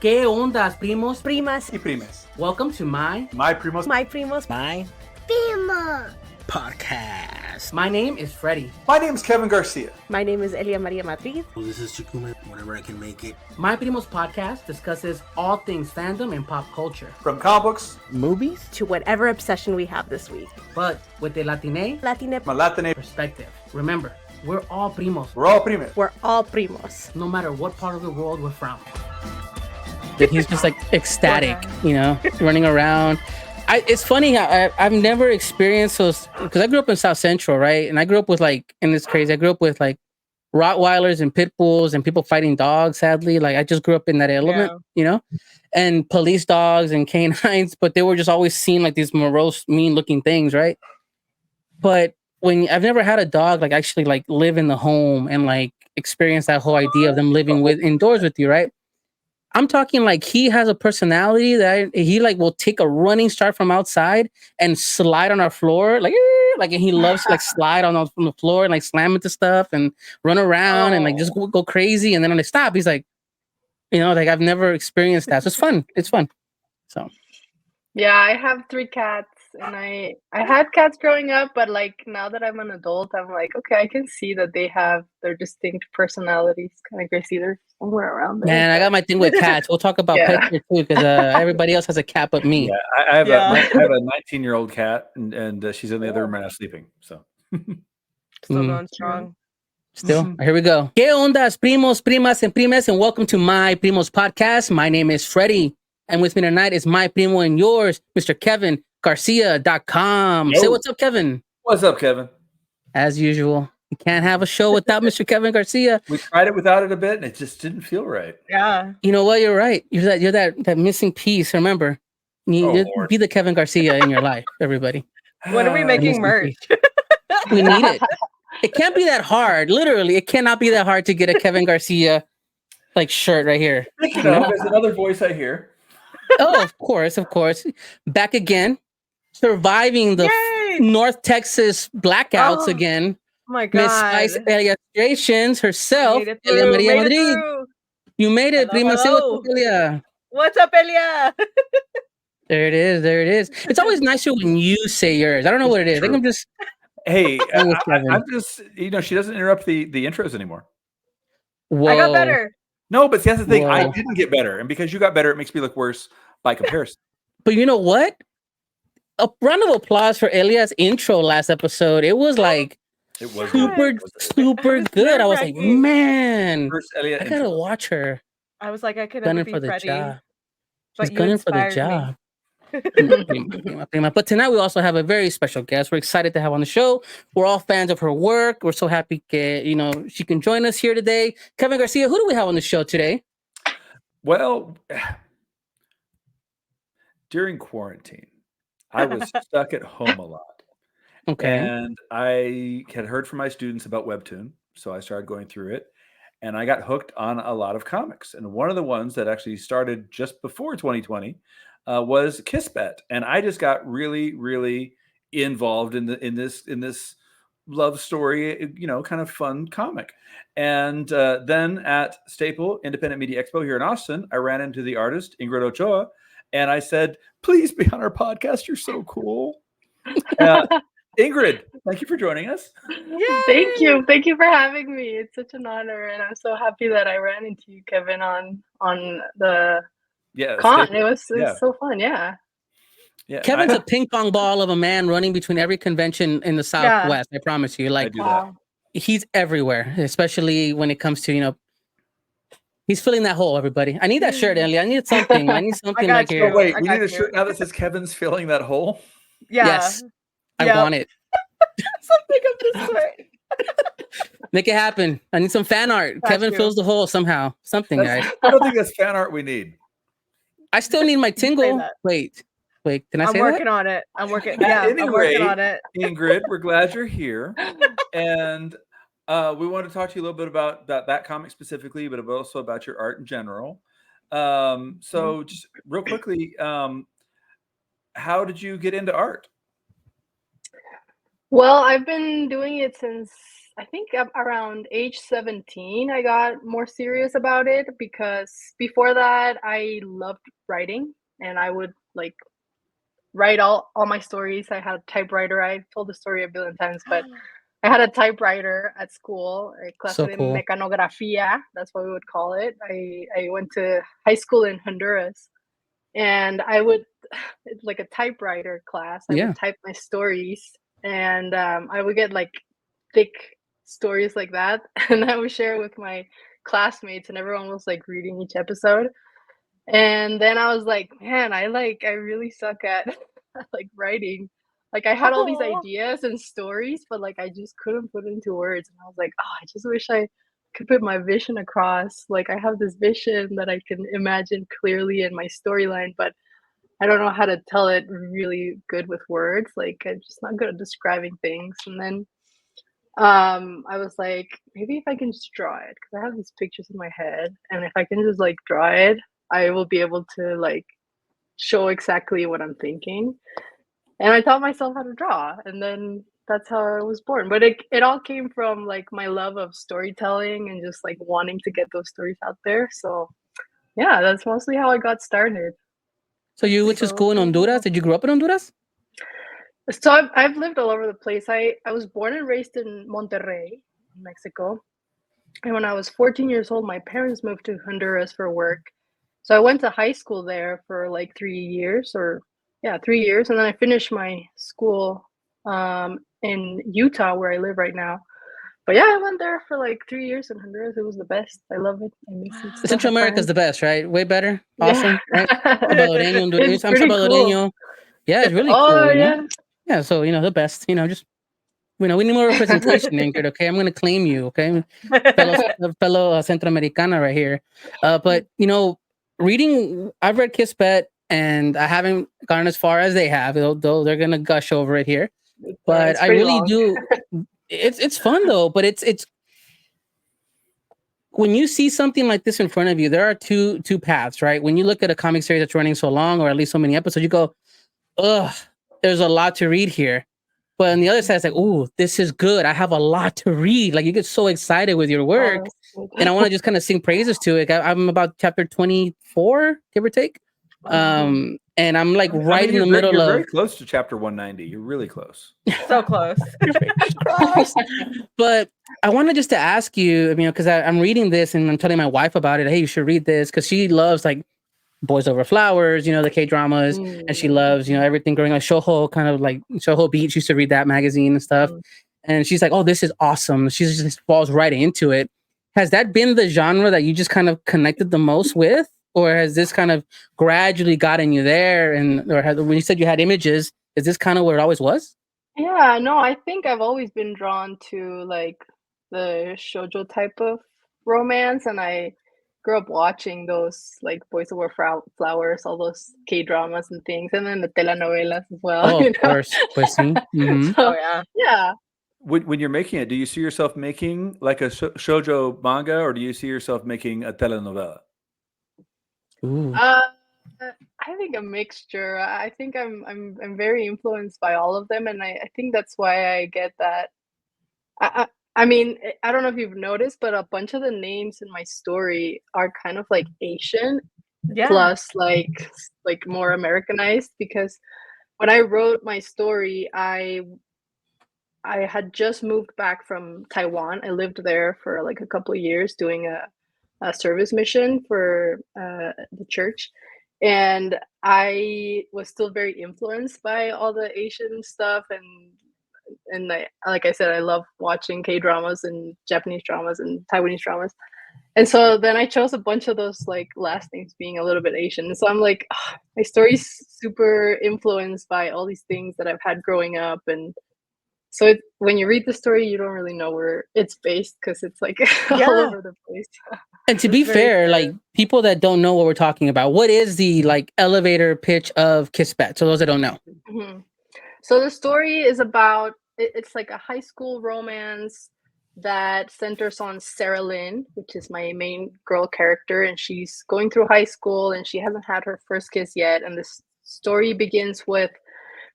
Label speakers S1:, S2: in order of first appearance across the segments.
S1: ¿Qué ondas, primos?
S2: Primas.
S3: Y primes.
S1: Welcome to
S3: My primos.
S2: My primos.
S4: My
S5: Primo
S4: podcast.
S1: My name is Freddie.
S3: My name's Kevin Garcia.
S2: My name is Elia Maria Madrid.
S4: Well, this is Chikume, whenever I can make it.
S1: My Primos podcast discusses all things fandom and pop culture,
S3: From comic books,
S4: Movies?
S2: To whatever obsession we have this week.
S1: but with a Latine
S2: Latine.
S3: Malatine.
S1: perspective. Remember, we're all primos,
S3: We're all primes.
S2: We're all primos.
S1: no matter what part of the world we're from.
S6: That he's just like ecstatic, running around. It's funny how I've never experienced those, because I grew up in South Central, right? And I grew up with and it's crazy, I grew up with Rottweilers and pit bulls and people fighting dogs, sadly. Like, I just grew up in that element, and police dogs and canines, but they were just always seen like these morose, mean looking things, right? But when I've never had a dog actually live in the home and experience that whole idea of them living indoors with you, right? I'm talking he has a personality that he will take a running start from outside and slide on our floor, and he loves to slide from the floor and slam into stuff and run around and just go crazy. And then when they stop, he's I've never experienced that. So it's fun. It's fun. So
S7: yeah, I have 3 cats, and I had cats growing up, but now that I'm an adult, I'm okay, I can see that they have their distinct personalities. Kind of Gracie, they're somewhere around there.
S6: Man, I got my thing with cats. We'll talk about pets here too, because everybody else has a cat but me.
S3: Yeah, I have a 19-year-old cat, and she's in the other room right now sleeping. So
S2: Still going strong.
S6: Still, here we go. ¿Qué ondas, primos, primas, and primes? And welcome to My Primos podcast. My name is Freddie, and with me tonight is my primo and yours, Mr. Kevin Garcia.com.
S3: Yo.
S6: Say what's up, Kevin.
S3: what's up, Kevin?
S6: As usual, you can't have a show without Mr. Kevin Garcia.
S3: We tried it without it a bit, and it just didn't feel right.
S2: Yeah.
S6: You know what? You're right. You're that missing piece. Remember, you
S3: Lord.
S6: be the Kevin Garcia in your life, everybody.
S2: When are we making merch?
S6: We need it. It can't be that hard. Literally, it cannot be that hard to get a Kevin Garcia shirt right here.
S3: There's another voice I hear.
S6: Oh, of course. Back again, surviving the North Texas blackouts again.
S2: Oh my
S6: Miss
S2: God.
S6: Spice Illustrations herself,
S2: Made it
S6: Elia
S2: through,
S6: Maria
S2: made it
S6: Madrid.
S2: through.
S6: You made it, prima. Say
S2: Hello.
S6: what's up, Elia.
S2: What's up, Elia?
S6: There it is. It's always nicer when you say yours. I don't know what it is. I think I'm just.
S3: Hey,
S6: with Kevin.
S3: I'm just, she doesn't interrupt the intros anymore.
S6: Whoa.
S2: I got better.
S3: No, but see, that's the thing.
S6: Whoa.
S3: I didn't get better, and because you got better, it makes me look worse by comparison.
S6: But you know what? A round of applause for Elia's intro last episode. It was
S3: It was
S6: super good. I was like,
S2: nerve-wracking.
S6: man,
S3: First Elliot
S6: I gotta
S3: intro.
S6: watch her.
S2: I was like, I could
S6: Gunning
S2: never
S6: for
S2: be
S6: the
S2: Freddie.
S6: job.
S2: But
S6: She's
S2: you
S6: gunning for the
S2: inspired me.
S6: job. Prima. But tonight we also have a very special guest. We're excited to have on the show. We're all fans of her work. We're so happy she can join us here today. Kevin Garcia, who do we have on the show today?
S3: Well, during quarantine, I was stuck at home a lot.
S6: Okay.
S3: And I had heard from my students about webtoon, so I started going through it, and I got hooked on a lot of comics. And one of the ones that actually started just before 2020 was Kismet, and I just got really, really involved in this love story, kind of fun comic. And then at Staple Independent Media Expo here in Austin, I ran into the artist Ingrid Ochoa, and I said, "Please be on our podcast. You're so cool." Ingrid, thank you for joining us.
S7: Thank you for having me. It's such an honor, and I'm so happy that I ran into you, Kevin, on the con.
S3: Staple.
S7: It was so fun. Yeah.
S6: Kevin's a ping pong ball of a man running between every convention in the Southwest. I promise you.
S3: I do that.
S6: He's everywhere, especially when it comes to, he's filling that hole, everybody. I need that shirt, Ellie. I need something. I need something
S2: got
S6: like
S2: you.
S6: here.
S3: Oh, wait,
S2: I
S3: we
S2: got
S3: need a
S2: you.
S3: shirt now that says Kevin's filling that hole.
S2: Yeah.
S6: Yes. I
S2: Yep.
S6: want it.
S2: Something of this sort.
S6: Make it happen. I need some fan art.
S2: Got
S6: Kevin
S2: you.
S6: fills the hole somehow. Something, guys.
S3: I don't think that's fan art we need.
S6: I still need my tingle.
S2: that.
S6: Wait. Can I
S2: I'm
S6: say
S2: working
S6: that?
S2: on it. I'm working.
S3: At
S2: Yeah,
S3: any
S2: I'm working
S3: rate,
S2: on it.
S3: Ingrid, we're glad you're here. And we want to talk to you a little bit about that comic specifically, but also about your art in general. So just real quickly, how did you get into art?
S7: Well, I've been doing it since I think around age 17, I got more serious about it because before that, I loved writing and I would like write all my stories. I had a typewriter. I've told the story a billion times, but I had a typewriter at school, a clase
S6: So
S7: de
S6: cool.
S7: mecanografía. That's what we would call it. I went to high school in Honduras, and I would, it's like a typewriter class. I
S6: Yeah.
S7: would type my stories, and I would get like thick stories like that, and I would share it with my classmates, and everyone was like reading each episode. And then I was like, man, I really suck at like writing. Like I had all these
S2: Aw.
S7: ideas and stories, but like I just couldn't put it into words. And I was like, oh, I just wish I could put my vision across. Like I have this vision that I can imagine clearly in my storyline, but I don't know how to tell it really good with words. Like I'm just not good at describing things. And then I was like, maybe if I can just draw it, because I have these pictures in my head, and if I can just like draw it, I will be able to like show exactly what I'm thinking. And I taught myself how to draw, and then that's how I was born. But it all came from like my love of storytelling and just like wanting to get those stories out there. So yeah, that's mostly how I got started.
S6: So you went to
S7: So
S6: school in Honduras? Did you grow up in Honduras?
S7: So I've lived all over the place. I was born and raised in Monterrey, Mexico. And when I was 14 years old, my parents moved to Honduras for work. So I went to high school there for like 3 years, or yeah, 3 years. And then I finished my school in Utah, where I live right now. But yeah, I went there for like 3 years in Honduras. It was the best. I love it. I miss it. Still
S6: Central
S7: have
S6: America's
S7: friends.
S6: the best, right? Way better.
S7: Yeah.
S6: Awesome, right? Salvadoreño, Hondureño.
S7: It's
S6: I'm
S7: pretty cool.
S6: Salvadoreño. Yeah, it's really
S7: Oh
S6: cool, you know?
S7: yeah.
S6: Yeah, so, the best, just, we need more representation, Ingrid, okay? I'm going to claim you, okay? Fellow Centroamericana right here. But, reading, I've read Kiss Bet, and I haven't gone as far as they have, though they're going to gush over it here. But
S7: It's
S6: I
S7: pretty
S6: really
S7: long.
S6: do. It's fun, though, but it's when you see something like this in front of you, there are two paths, right? When you look at a comic series that's running so long, or at least so many episodes, you go, ugh, there's a lot to read here. But on the other side, it's like, ooh, this is good. I have a lot to read. Like you get so excited with your work, and I want to just kind of sing praises to it. I'm about chapter 24, give or take, and I'm like right in the middle
S3: you're
S6: of.
S3: very close to chapter 190. You're really close.
S2: So close.
S6: But I wanted just to ask you, because I'm reading this and I'm telling my wife about it. Hey, you should read this, because she loves like Boys Over Flowers, the K dramas, and she loves, everything growing up. Shoujo, kind of like Shoujo Beat. She used to read that magazine and stuff. And she's like, oh, this is awesome. She just falls right into it. Has that been the genre that you just kind of connected the most with? Or has this kind of gradually gotten you there? When you said you had images, is this kind of where it always was?
S7: Yeah, no, I think I've always been drawn to like the shoujo type of romance, and I grew up watching those like Boys Over Flowers, all those K dramas and things, and then the telenovelas as well.
S6: Oh, of course. Pues sí. Mhm.
S2: Oh yeah.
S7: Yeah.
S3: When you're making it, do you see yourself making like a shoujo manga, or do you see yourself making a telenovela?
S6: Ooh.
S7: I think a mixture. I think I'm very influenced by all of them, and I think that's why I get that. I mean, I don't know if you've noticed, but a bunch of the names in my story are kind of like Asian,
S2: Yeah.
S7: plus like more Americanized, because when I wrote my story, I had just moved back from Taiwan. I lived there for like a couple of years doing a service mission for the church, and I was still very influenced by all the Asian stuff, and like I said, I love watching K dramas and Japanese dramas and Taiwanese dramas. And so then I chose a bunch of those like last names being a little bit Asian. And so I'm like, my story's super influenced by all these things that I've had growing up. And so when you read the story, you don't really know where it's based, because it's like all over the place.
S6: And to be fair, like people that don't know what we're talking about, what is the like elevator pitch of Kiss Bet? So those that don't know.
S7: Mm-hmm. So the story is about, it's like a high school romance that centers on Sarah Lynn, which is my main girl character, and she's going through high school and she hasn't had her first kiss yet. And this story begins with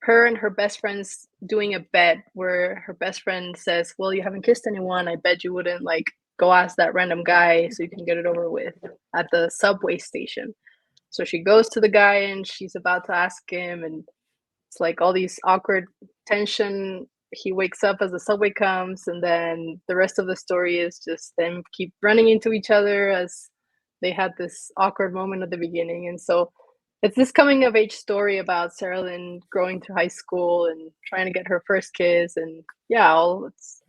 S7: her and her best friend's doing a bet where her best friend says, well, you haven't kissed anyone, I bet you wouldn't like go ask that random guy so you can get it over with at the subway station. So she goes to the guy and she's about to ask him, and it's like all these awkward tension. He wakes up as the subway comes, and then the rest of the story is just them keep running into each other as they had this awkward moment at the beginning. And so it's this coming of age story about Sarah Lynn growing through high school and trying to get her first kiss, and yeah, all it's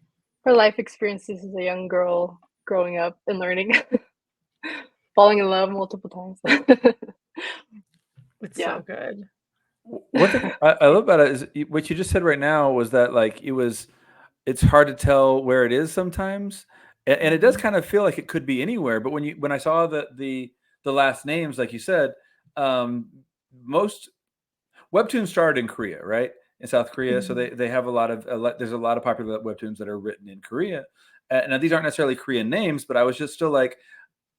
S7: her life experiences as a young girl growing up and learning, falling in love multiple times.
S2: It's
S7: Yeah.
S2: so good.
S3: One thing I love about it is what you just said right now was that like it's hard to tell where it is sometimes, and it does kind of feel like it could be anywhere. But when I saw the last names, like you said, most webtoons started in Korea, right? In South Korea, so they have a lot of there's a lot of popular webtoons that are written in Korea. Now these aren't necessarily Korean names, but I was just still like,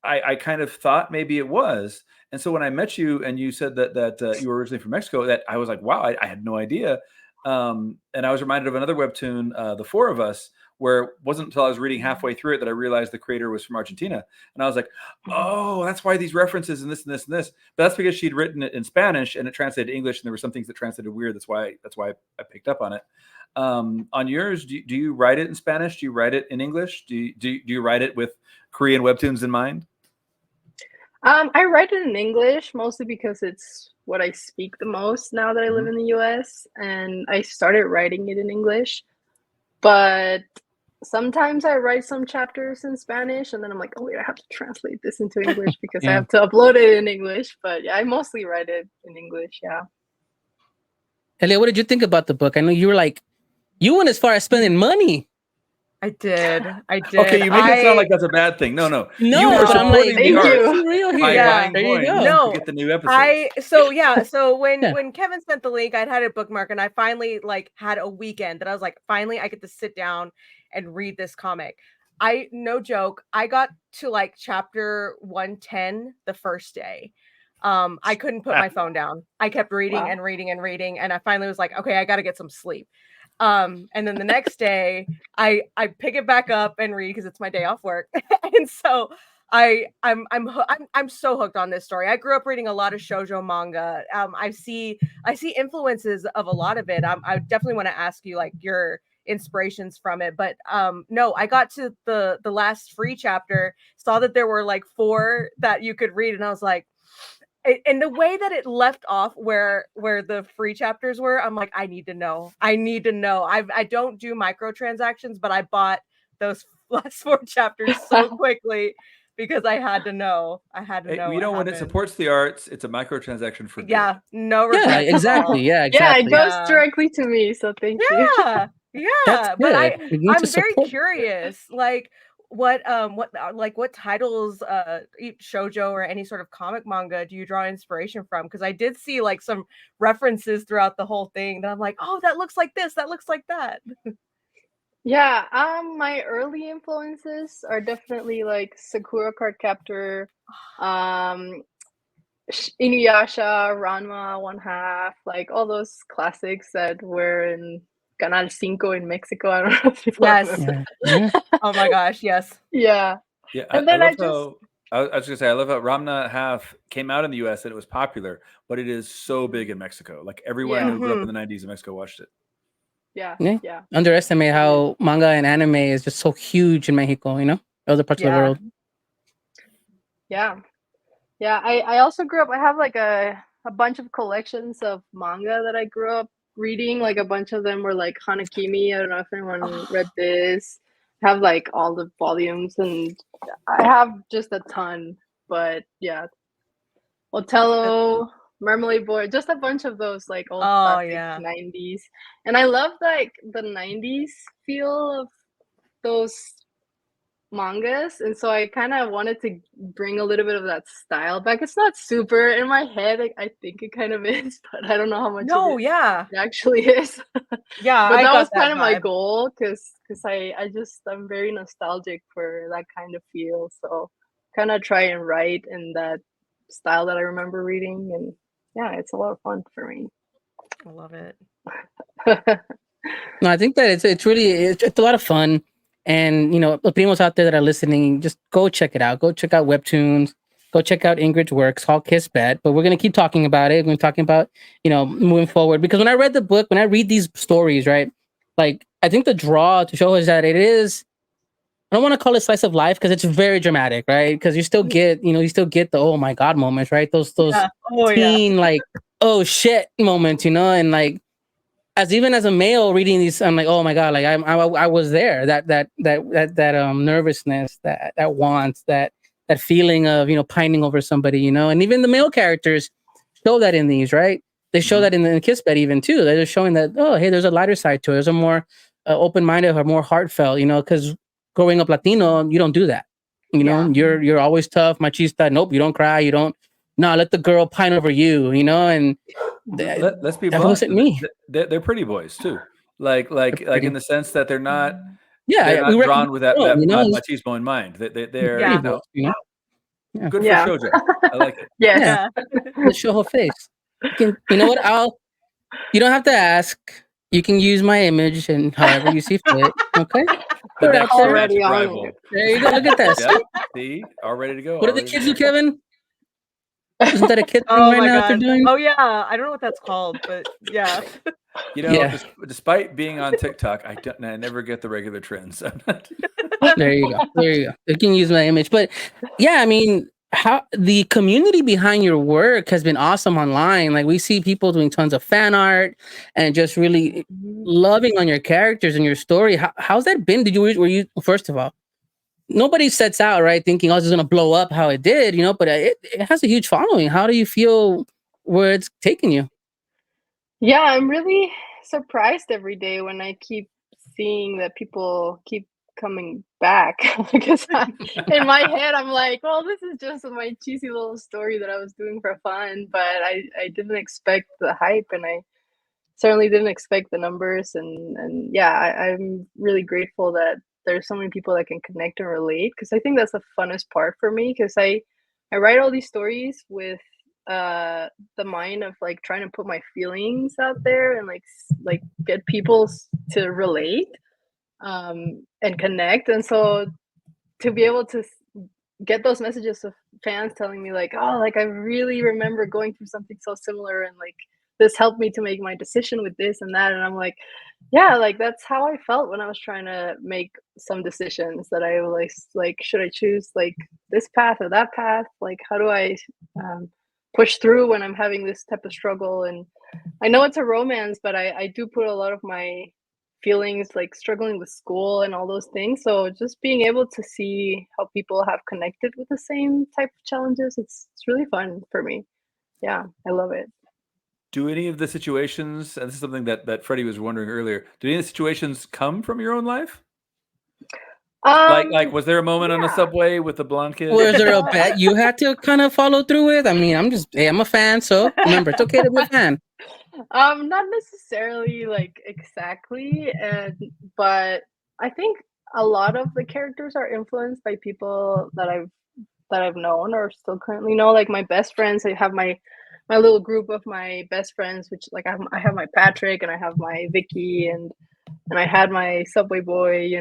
S3: I kind of thought maybe it was. And so when I met you and you said that you were originally from Mexico, that I was like, wow, I had no idea. And I was reminded of another webtoon, The Four of Us, where it wasn't until I was reading halfway through it that I realized the creator was from Argentina. And I was like, oh, that's why these references and this and this and this. But that's because she'd written it in Spanish and it translated to English, and there were some things that translated weird. That's why I picked up on it. On yours, do you write it in Spanish? Do you write it in English? Do you write it with Korean webtoons in mind?
S7: I write it in English mostly because it's what I speak the most now that I live in the US, and I started writing it in English. But sometimes I write some chapters in Spanish and then I'm like, oh wait, I have to translate this into English because I have to upload it in English. But yeah, I mostly write it in English, yeah.
S6: Elia, what did you think about the book? I know you were like, you went as far as spending money.
S2: I did.
S3: Okay, you make it sound like that's a bad thing. No,
S6: No,
S3: you were
S6: but I'm like,
S3: supporting the
S7: thank
S3: art
S7: you.
S6: for real
S3: by
S6: here.
S3: buying
S6: There you
S3: coins
S6: go.
S2: No,
S3: to get the new episodes.
S2: So when
S6: Yeah.
S2: when Kevin sent the link, I'd had a bookmark and I finally like had a weekend that I was like, finally I get to sit down and read this comic. No joke, I got to like chapter 110 the first day. I couldn't put my phone down. I kept reading and reading and reading, and I finally was like, okay, I got to get some sleep. And then the next day I pick it back up and read because it's my day off work. And so I'm so hooked on this story. I grew up reading a lot of shoujo manga. I see influences of a lot of it. I definitely want to ask you like your inspirations from it, but no, I got to the last free chapter, saw that there were like 4 that you could read, and I was like, and the way that it left off where the free chapters were, I'm like, I need to know. I don't do microtransactions, but I bought those last 4 chapters so quickly because I had to know.
S3: You know, when it supports the arts, it's a microtransaction for good.
S2: Yeah, no regrets.
S6: Yeah, exactly. Yeah, exactly.
S7: Yeah, it goes directly to me, so thank you.
S2: Yeah, but I'm very
S6: support.
S2: curious, like what titles shoujo or any sort of comic manga do you draw inspiration from? Because I did see like some references throughout the whole thing that I'm like, oh, that looks like this, that looks like that.
S7: Yeah, my early influences are definitely like Sakura Card Captor, Inuyasha, Ranma, One Half, like all those classics that were in Canal 5 in Mexico. I don't know if you've
S2: Yes. Oh my gosh, yes.
S7: Yeah.
S3: Yeah,
S7: And then
S3: I was gonna say, I love how Ramna Half came out in the US and it was popular, but it is so big in Mexico. Like everyone who grew up in the 90s in Mexico watched it.
S7: Yeah.
S6: Underestimate how manga and anime is just so huge in Mexico, you know, other parts of the world.
S7: Yeah. I also grew up, I have like a bunch of collections of manga that I grew up reading. Like a bunch of them were like Hanakimi. I don't know if anyone read this. I have like all the volumes, and I have just a ton. But yeah, Otello, Marmalade Boy, just a bunch of those like old classic 90s. And I love like the 90s feel of those mangas, and so I kind of wanted to bring a little bit of that style back. It's not super in my head. I think it kind of is, but I don't know how much it actually is.
S2: Yeah,
S7: but
S2: I
S7: that was
S2: got
S7: kind of my
S2: vibe.
S7: goal because I'm very nostalgic for that kind of feel. So kind of try and write in that style that I remember reading, and yeah, it's a lot of fun for me.
S2: I love it.
S6: No, I think that it's really it's a lot of fun, and the primos out there that are listening, just go check it out. Go check out Webtoons. Go check out Ingrid's work. It's called Kiss Bet, but we're gonna keep talking about it. We're gonna talking about moving forward, because when I read the book, when I read these stories, right, like I think the draw to show is that it is. I don't want to call it slice of life because it's very dramatic, right? Because you still get the oh my god moments, right? Those
S2: Yeah. Oh yeah.
S6: teen like oh shit moments, and like even as a male reading these, I'm like, oh my god, like I was there. That nervousness, that wants, that feeling of pining over somebody, and even the male characters show that in these, right? They show that in the Kiss Bed even too. They're just showing that hey, there's a lighter side to it. There's a more open minded or more heartfelt, because growing up Latino, you don't do that. You're always tough, machista. Nope, you don't cry. You don't. No, let the girl pine over you. And
S3: Let's be
S6: that
S3: blunt.
S6: wasn't me.
S3: They're pretty boys too. Like in the sense that they're not
S6: we
S3: drawn with that
S6: recognize
S3: machismo in mind. They're
S2: Yeah.
S6: Yeah.
S3: good for
S7: Yeah.
S3: shoujo. I like it.
S7: Yes.
S2: Yeah.
S6: Let's show her face. You know what? You don't have to ask. You can use my image and however you see fit. Okay.
S3: The
S6: Put it out
S3: next
S6: there.
S7: Already
S3: romantic
S7: on
S3: rival.
S7: it.
S6: There you go. Look at that.
S3: Yeah, see, all ready to go.
S6: What do
S3: all
S6: the
S3: ready
S6: kids
S3: to
S6: do,
S3: go.
S6: Kevin? Isn't that a kid thing
S2: Oh
S6: right
S2: my
S6: now that they're
S2: god.
S6: doing?
S2: Oh yeah. I don't know what that's called, but yeah.
S6: Yeah.
S3: Despite being on TikTok, I never get the regular trends.
S6: There you go. You can use my image, but yeah, I mean, how the community behind your work has been awesome online. Like we see people doing tons of fan art and just really loving on your characters and your story. How's that been? Were you first of all? Nobody sets out right thinking, "Oh, this is gonna blow up," how it did, but it has a huge following. How do you feel where it's taking you?
S7: Yeah, I'm really surprised every day when I keep seeing that people keep coming back because in my head I'm like, well, this is just my cheesy little story that I was doing for fun, but I didn't expect the hype, and I certainly didn't expect the numbers, and yeah, I'm really grateful that there's so many people that can connect and relate, because I think that's the funnest part for me, because I write all these stories with the mind of like trying to put my feelings out there and like get people to relate and connect, and so to be able to get those messages of fans telling me like, oh, like I really remember going through something so similar, and like this helped me to make my decision with this and that, and I'm like, yeah, like that's how I felt when I was trying to make some decisions, that I was like, should I choose like this path or that path, like how do I push through when I'm having this type of struggle. And I know it's a romance, but I do put a lot of my feelings like struggling with school and all those things, so just being able to see how people have connected with the same type of challenges, it's really fun for me. Yeah, I love it.
S3: Do any of the situations, and this is something that Freddie was wondering earlier, do any of the situations come from your own life? Like was there a moment on a subway with the blonde kid?
S6: Was there a bet you had to kind of follow through with? I mean, I'm a fan, so remember, it's okay to be a fan.
S7: Not necessarily like exactly, but I think a lot of the characters are influenced by people that I've known or still currently know. Like my best friends, I have my little group of my best friends, which like I have my Patrick, and I have my Vicky, and I had my Subway Boy,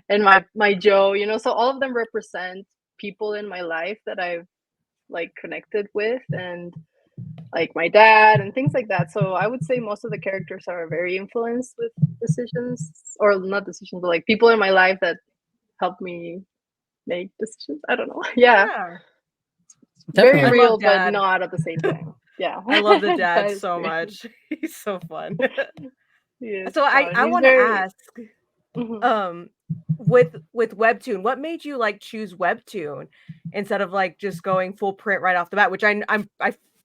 S7: and my Joe, so all of them represent people in my life that I've like connected with, and like my dad and things like that. So I would say most of the characters are very influenced with decisions, or not decisions, but like people in my life that help me make decisions. I don't know. Yeah.
S6: Definitely.
S7: Very
S2: I
S7: real,
S2: love
S7: but
S2: Dad.
S7: not at the same time. Yeah.
S2: I love the
S7: That
S2: dad
S7: is
S2: so
S7: great.
S2: much. He's so fun.
S7: He is
S2: So I
S7: fun. He's
S2: want to
S7: very-
S2: ask,
S7: Mhm.
S2: with Webtoon, what made you like choose Webtoon instead of like just going full print right off the bat? Which I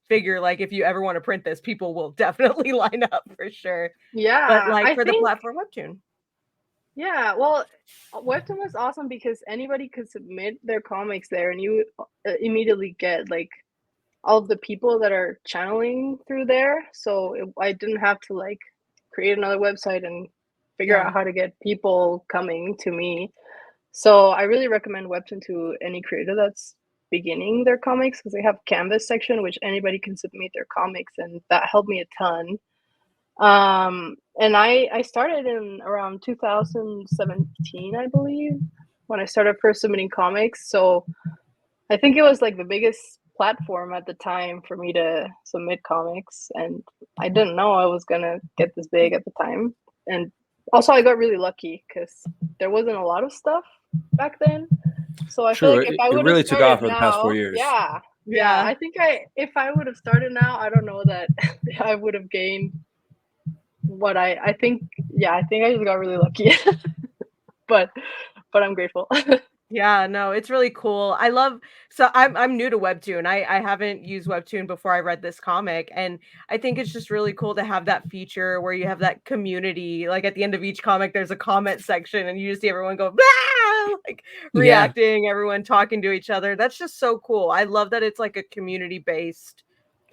S2: figure like if you ever want to print this, people will definitely line up for sure.
S7: Yeah.
S2: But like
S7: I
S2: for the
S7: think,
S2: platform Webtoon.
S7: yeah, well, Webtoon was awesome because anybody could submit their comics there, and you immediately get like all of the people that are channeling through there. So I didn't have to like create another website and figure
S2: Yeah.
S7: out how to get people coming to me. So I really recommend Webtoon to any creator that's beginning their comics, because they have Canvas section which anybody can submit their comics, and that helped me a ton. And I started in around 2017, I believe, when I started first submitting comics. So I think it was like the biggest platform at the time for me to submit comics, and I didn't know I was gonna get this big at the time. And also, I got really lucky because there wasn't a lot of stuff back then. So I feel
S3: True.
S7: like if I
S3: It
S7: would have
S3: really took
S7: started
S3: off over the past 4
S7: now,
S3: years.
S7: yeah, I think if I would have started now, I don't know that I would have gained what I think. Yeah, I think I just got really lucky, but I'm grateful.
S2: Yeah, no, it's really cool. So I'm new to webtoon. I haven't used webtoon before I read this comic, and I think it's just really cool to have that feature where you have that community. Like at the end of each comic, there's a comment section, and you just see everyone go "Blah!" like
S6: Yeah.
S2: reacting, everyone talking to each other. That's just so cool. I love that it's like a community-based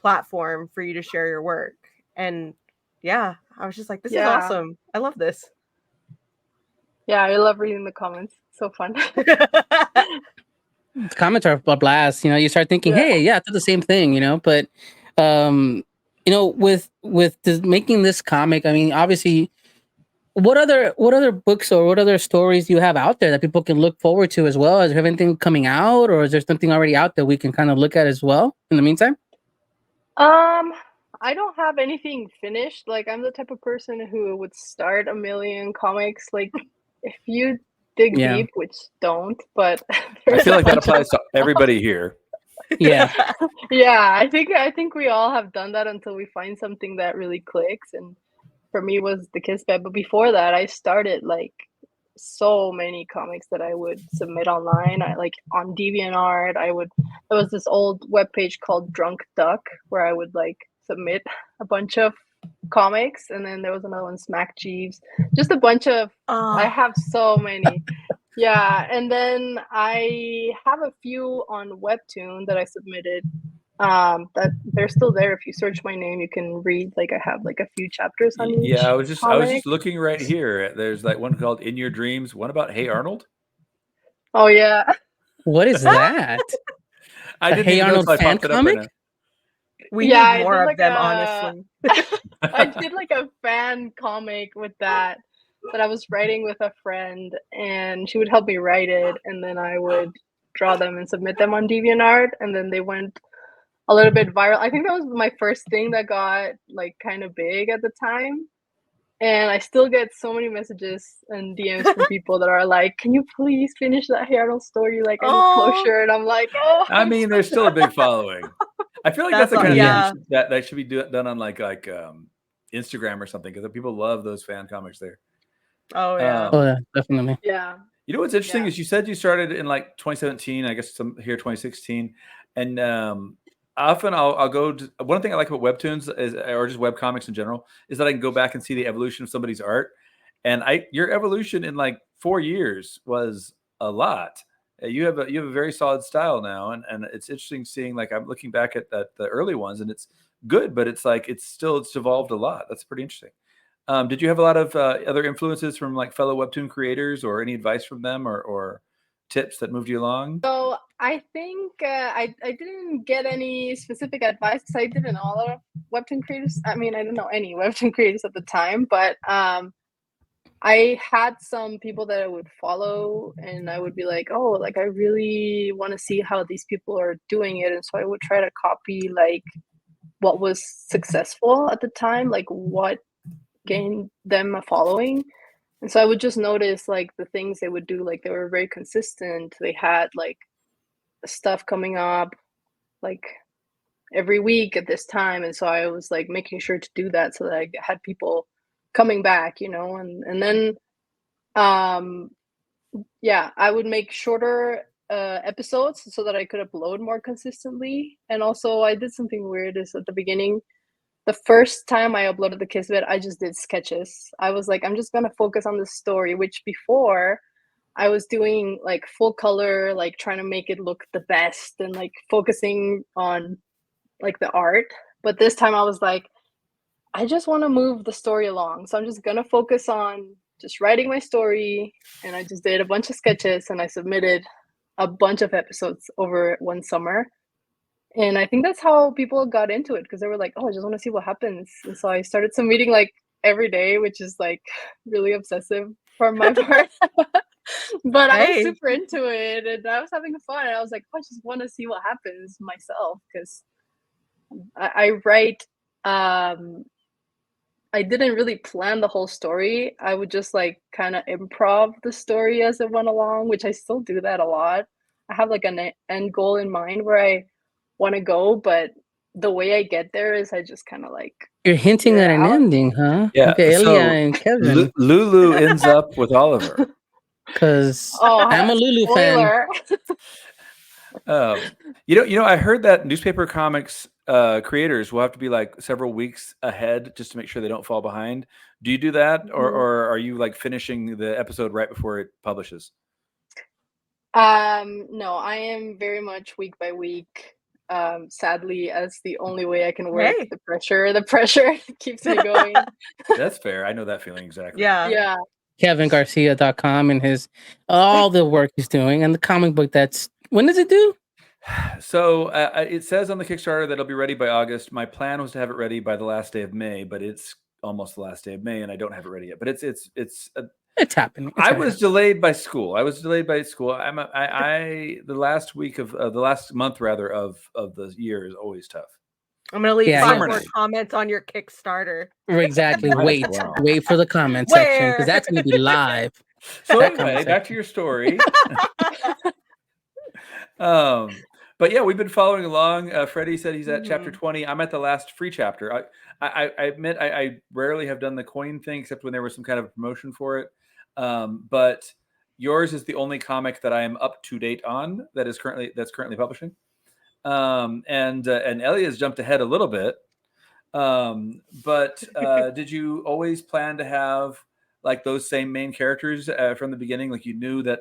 S2: platform for you to share your work. And yeah, I was just like, this is
S7: Yeah.
S2: awesome. I love this.
S7: Yeah, I love reading the comments. So fun.
S6: The comments are a blast. You know, you start thinking,
S7: Yeah.
S6: hey, yeah, I did the same thing. You know, but with making this comic, I mean, obviously, what other books or what other stories do you have out there that people can look forward to as well? Is there anything coming out, or is there something already out that we can kind of look at as well in the meantime?
S7: I don't have anything finished. Like I'm the type of person who would start a million comics. Like if you dig
S6: Yeah.
S7: deep, which don't, but
S3: I feel like that applies to everybody here.
S6: Yeah.
S7: yeah, I think we all have done that until we find something that really clicks. And for me was the Kiss Bed. But before that, I started like so many comics that I would submit online. I like on DeviantArt. There was this old webpage called Drunk Duck where I would like submit a bunch of comics, and then there was another one, Smack Jeeves. Just a bunch of. I have so many. Yeah, and then I have a few on Webtoon that I submitted. That they're still there. If you search my name, you can read. Like I have like a few chapters on each.
S3: Yeah, I was just
S7: comic.
S3: looking right here. There's like one called In Your Dreams, one about Hey Arnold.
S7: Oh yeah.
S6: What is that?
S3: I
S6: A
S3: didn't
S6: Hey
S3: even
S6: Arnold
S3: know until I
S6: fan
S3: popped it up
S6: comic?
S3: right now.
S2: We
S7: Yeah,
S2: need
S7: I
S2: more
S7: did
S2: of
S7: like
S2: them,
S7: a-
S2: honestly.
S7: I did like a fan comic with that I was writing with a friend, and she would help me write it, and then I would draw them and submit them on DeviantArt, and then they went a little bit viral. I think that was my first thing that got like kind of big at the time. And I still get so many messages and DMs from people that are like, "Can you please finish that Harold story? Like, I need closure." And I'm like, "Oh,
S3: I mean, there's still a big following. I feel like that's the
S2: That's
S3: kind of
S6: yeah.
S3: thing that should be done on like Instagram or something, because people love those fan comics there.
S2: Oh yeah.
S6: Oh, yeah, definitely.
S7: yeah."
S3: You know what's interesting
S7: Yeah.
S3: is you said you started in like 2017, I guess some here 2016, and often I'll go to, one thing I like about webtoons is, or just web comics in general, is that I can go back and see the evolution of somebody's art, and your evolution in like 4 years was a lot. You have a very solid style now, and it's interesting seeing, like, I'm looking back at the early ones, and it's good, but it's like it's evolved a lot. That's pretty interesting. Did you have a lot of other influences from like fellow webtoon creators, or any advice from them, or tips that moved you along?
S7: So I think I didn't get any specific advice because I didn't know a lot of webtoon creators. I mean, I didn't know any webtoon creators at the time, but I had some people that I would follow, and I would be like, "Oh, like I really want to see how these people are doing it," and so I would try to copy like what was successful at the time, like what gained them a following. And so I would just notice like the things they would do, like they were very consistent. They had like stuff coming up like every week at this time. And so I was like making sure to do that so that I had people coming back, and then yeah, I would make shorter episodes so that I could upload more consistently. And also I did something weird is at the beginning, the first time I uploaded the Kismet, I just did sketches. I was like, I'm just gonna focus on the story, which before I was doing like full color, like trying to make it look the best and like focusing on like the art. But this time I was like, I just want to move the story along. So I'm just gonna focus on just writing my story. And I just did a bunch of sketches, and I submitted a bunch of episodes over one summer. And I think that's how people got into it, because they were like, "Oh, I just want to see what happens." And so I started submitting like every day, which is like really obsessive for my part. But I was
S2: Hey.
S7: super into it, and I was having fun. And I was like, I just want to see what happens myself, because I write. I didn't really plan the whole story. I would just like kind of improv the story as it went along, which I still do that a lot. I have like an end goal in mind where I want to go, but the way I get there is I just kind of like
S6: You're hinting
S7: figure
S6: at
S7: it
S6: an
S7: out.
S6: ending, huh?
S3: Yeah.
S6: Okay, Elia
S3: So
S6: and Kevin,
S3: Lulu ends up with Oliver.
S6: because
S7: Oh,
S6: I'm a Lulu fan.
S7: spoiler.
S3: I heard that newspaper comics creators will have to be like several weeks ahead just to make sure they don't fall behind. Do you do that, or are you like finishing the episode right before it publishes?
S7: No, I am very much week by week. Sadly, as the only way I can work.
S2: Hey.
S7: The pressure keeps me going.
S3: That's fair. I know that feeling exactly.
S2: Yeah.
S6: KevinGarcia.com and all the work he's doing, and the comic book when does it do?
S3: So it says on the Kickstarter that it'll be ready by August. My plan was to have it ready by the last day of May, but it's almost the last day of May, and I don't have it ready yet. But it's
S6: happening.
S3: I was delayed by school. The last week of the last month rather of the year is always tough.
S2: I'm gonna leave
S6: Yeah,
S2: 5
S3: yeah.
S2: more comments on your Kickstarter.
S6: Exactly.
S3: Might as well.
S6: Wait for the comment section, because
S2: Where?
S6: that's going to be live.
S3: So
S6: That
S3: anyway,
S6: comment
S3: back to your story. But yeah, we've been following along. Freddie said he's at chapter 20. I'm at the last free chapter. I admit I rarely have done the coin thing except when there was some kind of promotion for it. But yours is the only comic that I am up to date on that's currently publishing. And Elia's jumped ahead a little bit. But did you always plan to have like those same main characters from the beginning? Like you knew that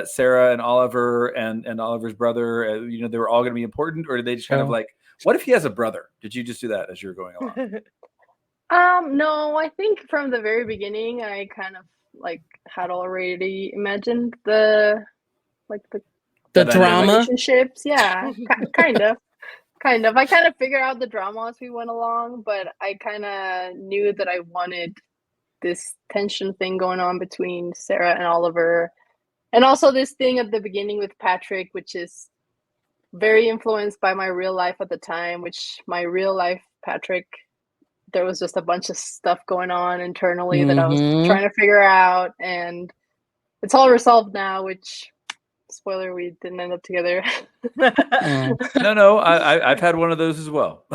S3: Sarah and Oliver and Oliver's brother, they were all going to be important, or did they just kind of like, what if he has a brother? Did you just do that as you were going along?
S7: No, I think from the very beginning, I kind of like had already imagined the
S6: drama
S7: relationships. Yeah, kind of. I kind of figured out the drama as we went along, but I kind of knew that I wanted this tension thing going on between Sarah and Oliver. And also this thing at the beginning with Patrick, which is very influenced by my real life at the time, which my real life Patrick, there was just a bunch of stuff going on internally that I was trying to figure out. And it's all resolved now, which, spoiler, we didn't end up together.
S3: No, I've had one of those as well.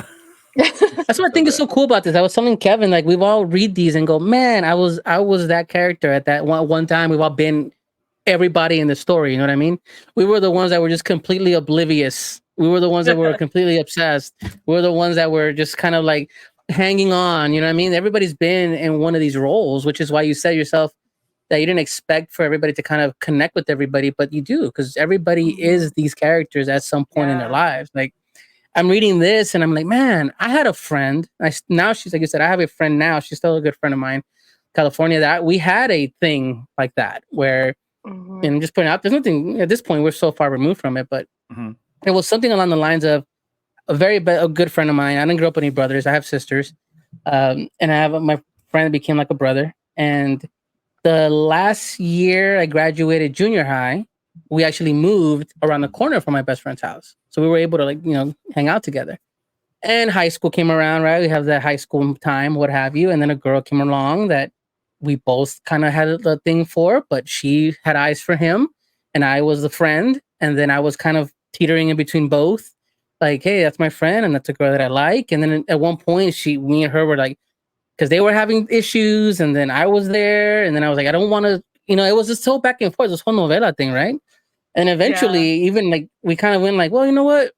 S6: That's what I think is so cool about this. I was telling Kevin, like, we've all read these and go, man, I was that character at that one time. We've all been everybody in the story, you know what I mean? We were the ones that were just completely oblivious. We were the ones that were completely obsessed. We were the ones that were just kind of like hanging on, you know what I mean? Everybody's been in one of these roles, which is why you said yourself that you didn't expect for everybody to kind of connect with everybody, but you do, because everybody is these characters at some point in their lives. Like, I'm reading this and I'm like, man, I had a friend. Now she's, like you said, I have a friend now. She's still a good friend of mine, California, that we had a thing like that where, and just pointing out, there's nothing at this point, we're so far removed from it, but it was something along the lines of a good friend of mine. I didn't grow up with any brothers. I have sisters. And I have my friend that became like a brother. And the last year I graduated junior high, we actually moved around the corner from my best friend's house. So we were able to hang out together. And high school came around, right? We have that high school time, what have you. And then a girl came along that we both kind of had a thing for, but she had eyes for him and I was the friend. And then I was kind of teetering in between both. Like, hey, that's my friend and that's a girl that I like. And then at one point, me and her were like, because they were having issues and then I was there. And then I was like, I don't want to, it was just so back and forth, this whole novela thing, right? And eventually, even like, we kind of went like, well, you know what?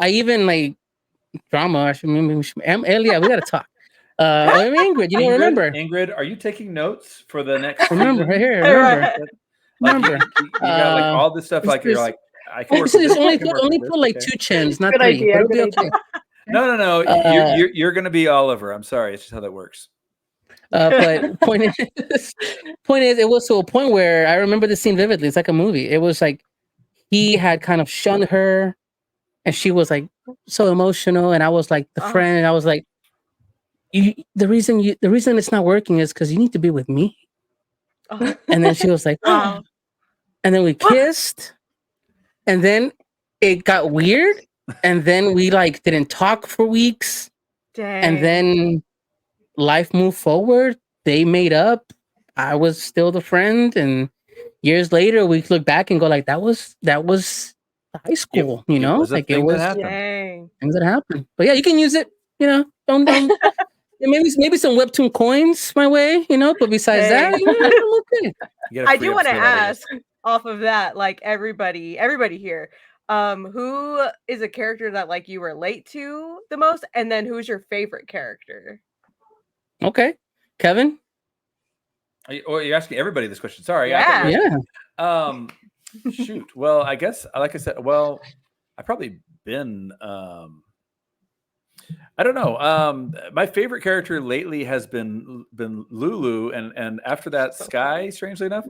S6: I even like drama. Elia, we got to talk. Ingrid, you don't remember?
S3: Ingrid, are you taking notes for the next?
S6: Remember, right here. Remember.
S3: You got like all this stuff. Like you're like, I can work.
S6: Only put like 2 chins, not 3.
S7: Idea,
S6: good idea.
S3: No. You're gonna be Oliver. I'm sorry. It's just how that works.
S6: But point is, it was to a point where I remember the scene vividly. It's like a movie. It was like he had kind of shunned her, and she was like so emotional, and I was like the friend, and I was like, the reason it's not working is because you need to be with me.
S2: Oh,
S6: And then she was like,
S2: wow.
S6: and then we kissed, and then it got weird, and then we like didn't talk for weeks,
S2: Dang.
S6: and then life moved forward. They made up. I was still the friend, and years later we look back and go like, that was high school, you
S3: It
S6: know,
S3: was a
S6: like it
S3: thing that
S6: was
S3: happened.
S2: Dang.
S6: things that happened. But yeah, you can use it, you know. Don't yeah, maybe some webtoon coins my way, you know. But besides that,
S2: Dang.
S6: yeah, I'm okay.
S3: You gotta
S2: I
S3: free
S2: do
S3: up
S2: want to
S3: some ideas.
S2: ask off of that, like everybody here, who is a character that like you relate to the most, and then who's your favorite character?
S6: Okay, Kevin.
S3: You're asking everybody this question. Sorry, I
S2: Yeah.
S3: thought you were
S6: Yeah.
S3: shoot. Well, I guess, like I said, well, I've probably been. I don't know. My favorite character lately has been Lulu, and after that, Sky. Strangely enough,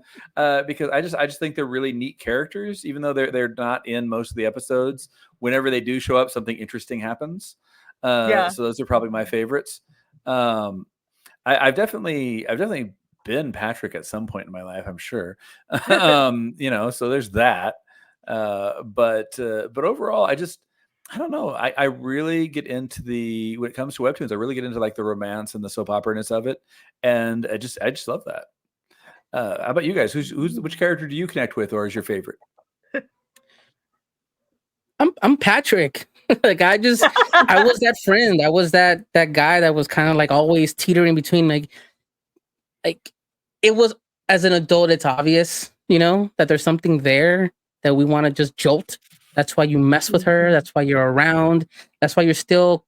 S3: because I just think they're really neat characters, even though they're not in most of the episodes. Whenever they do show up, something interesting happens.
S2: Yeah.
S3: So those are probably my favorites. I've definitely been Patrick at some point in my life, I'm sure. You know, so there's that. But overall, I don't know. I really get into when it comes to webtoons, I really get into like the romance and the soap opera-ness of it, and I just love that. How about you guys? Which character do you connect with, or is your favorite?
S6: I'm Patrick. Like I was that friend. I was that guy that was kind of like always teetering between like it was, as an adult, it's obvious, you know, that there's something there that we want to just jolt. That's why you mess with her. That's why you're around. That's why you're still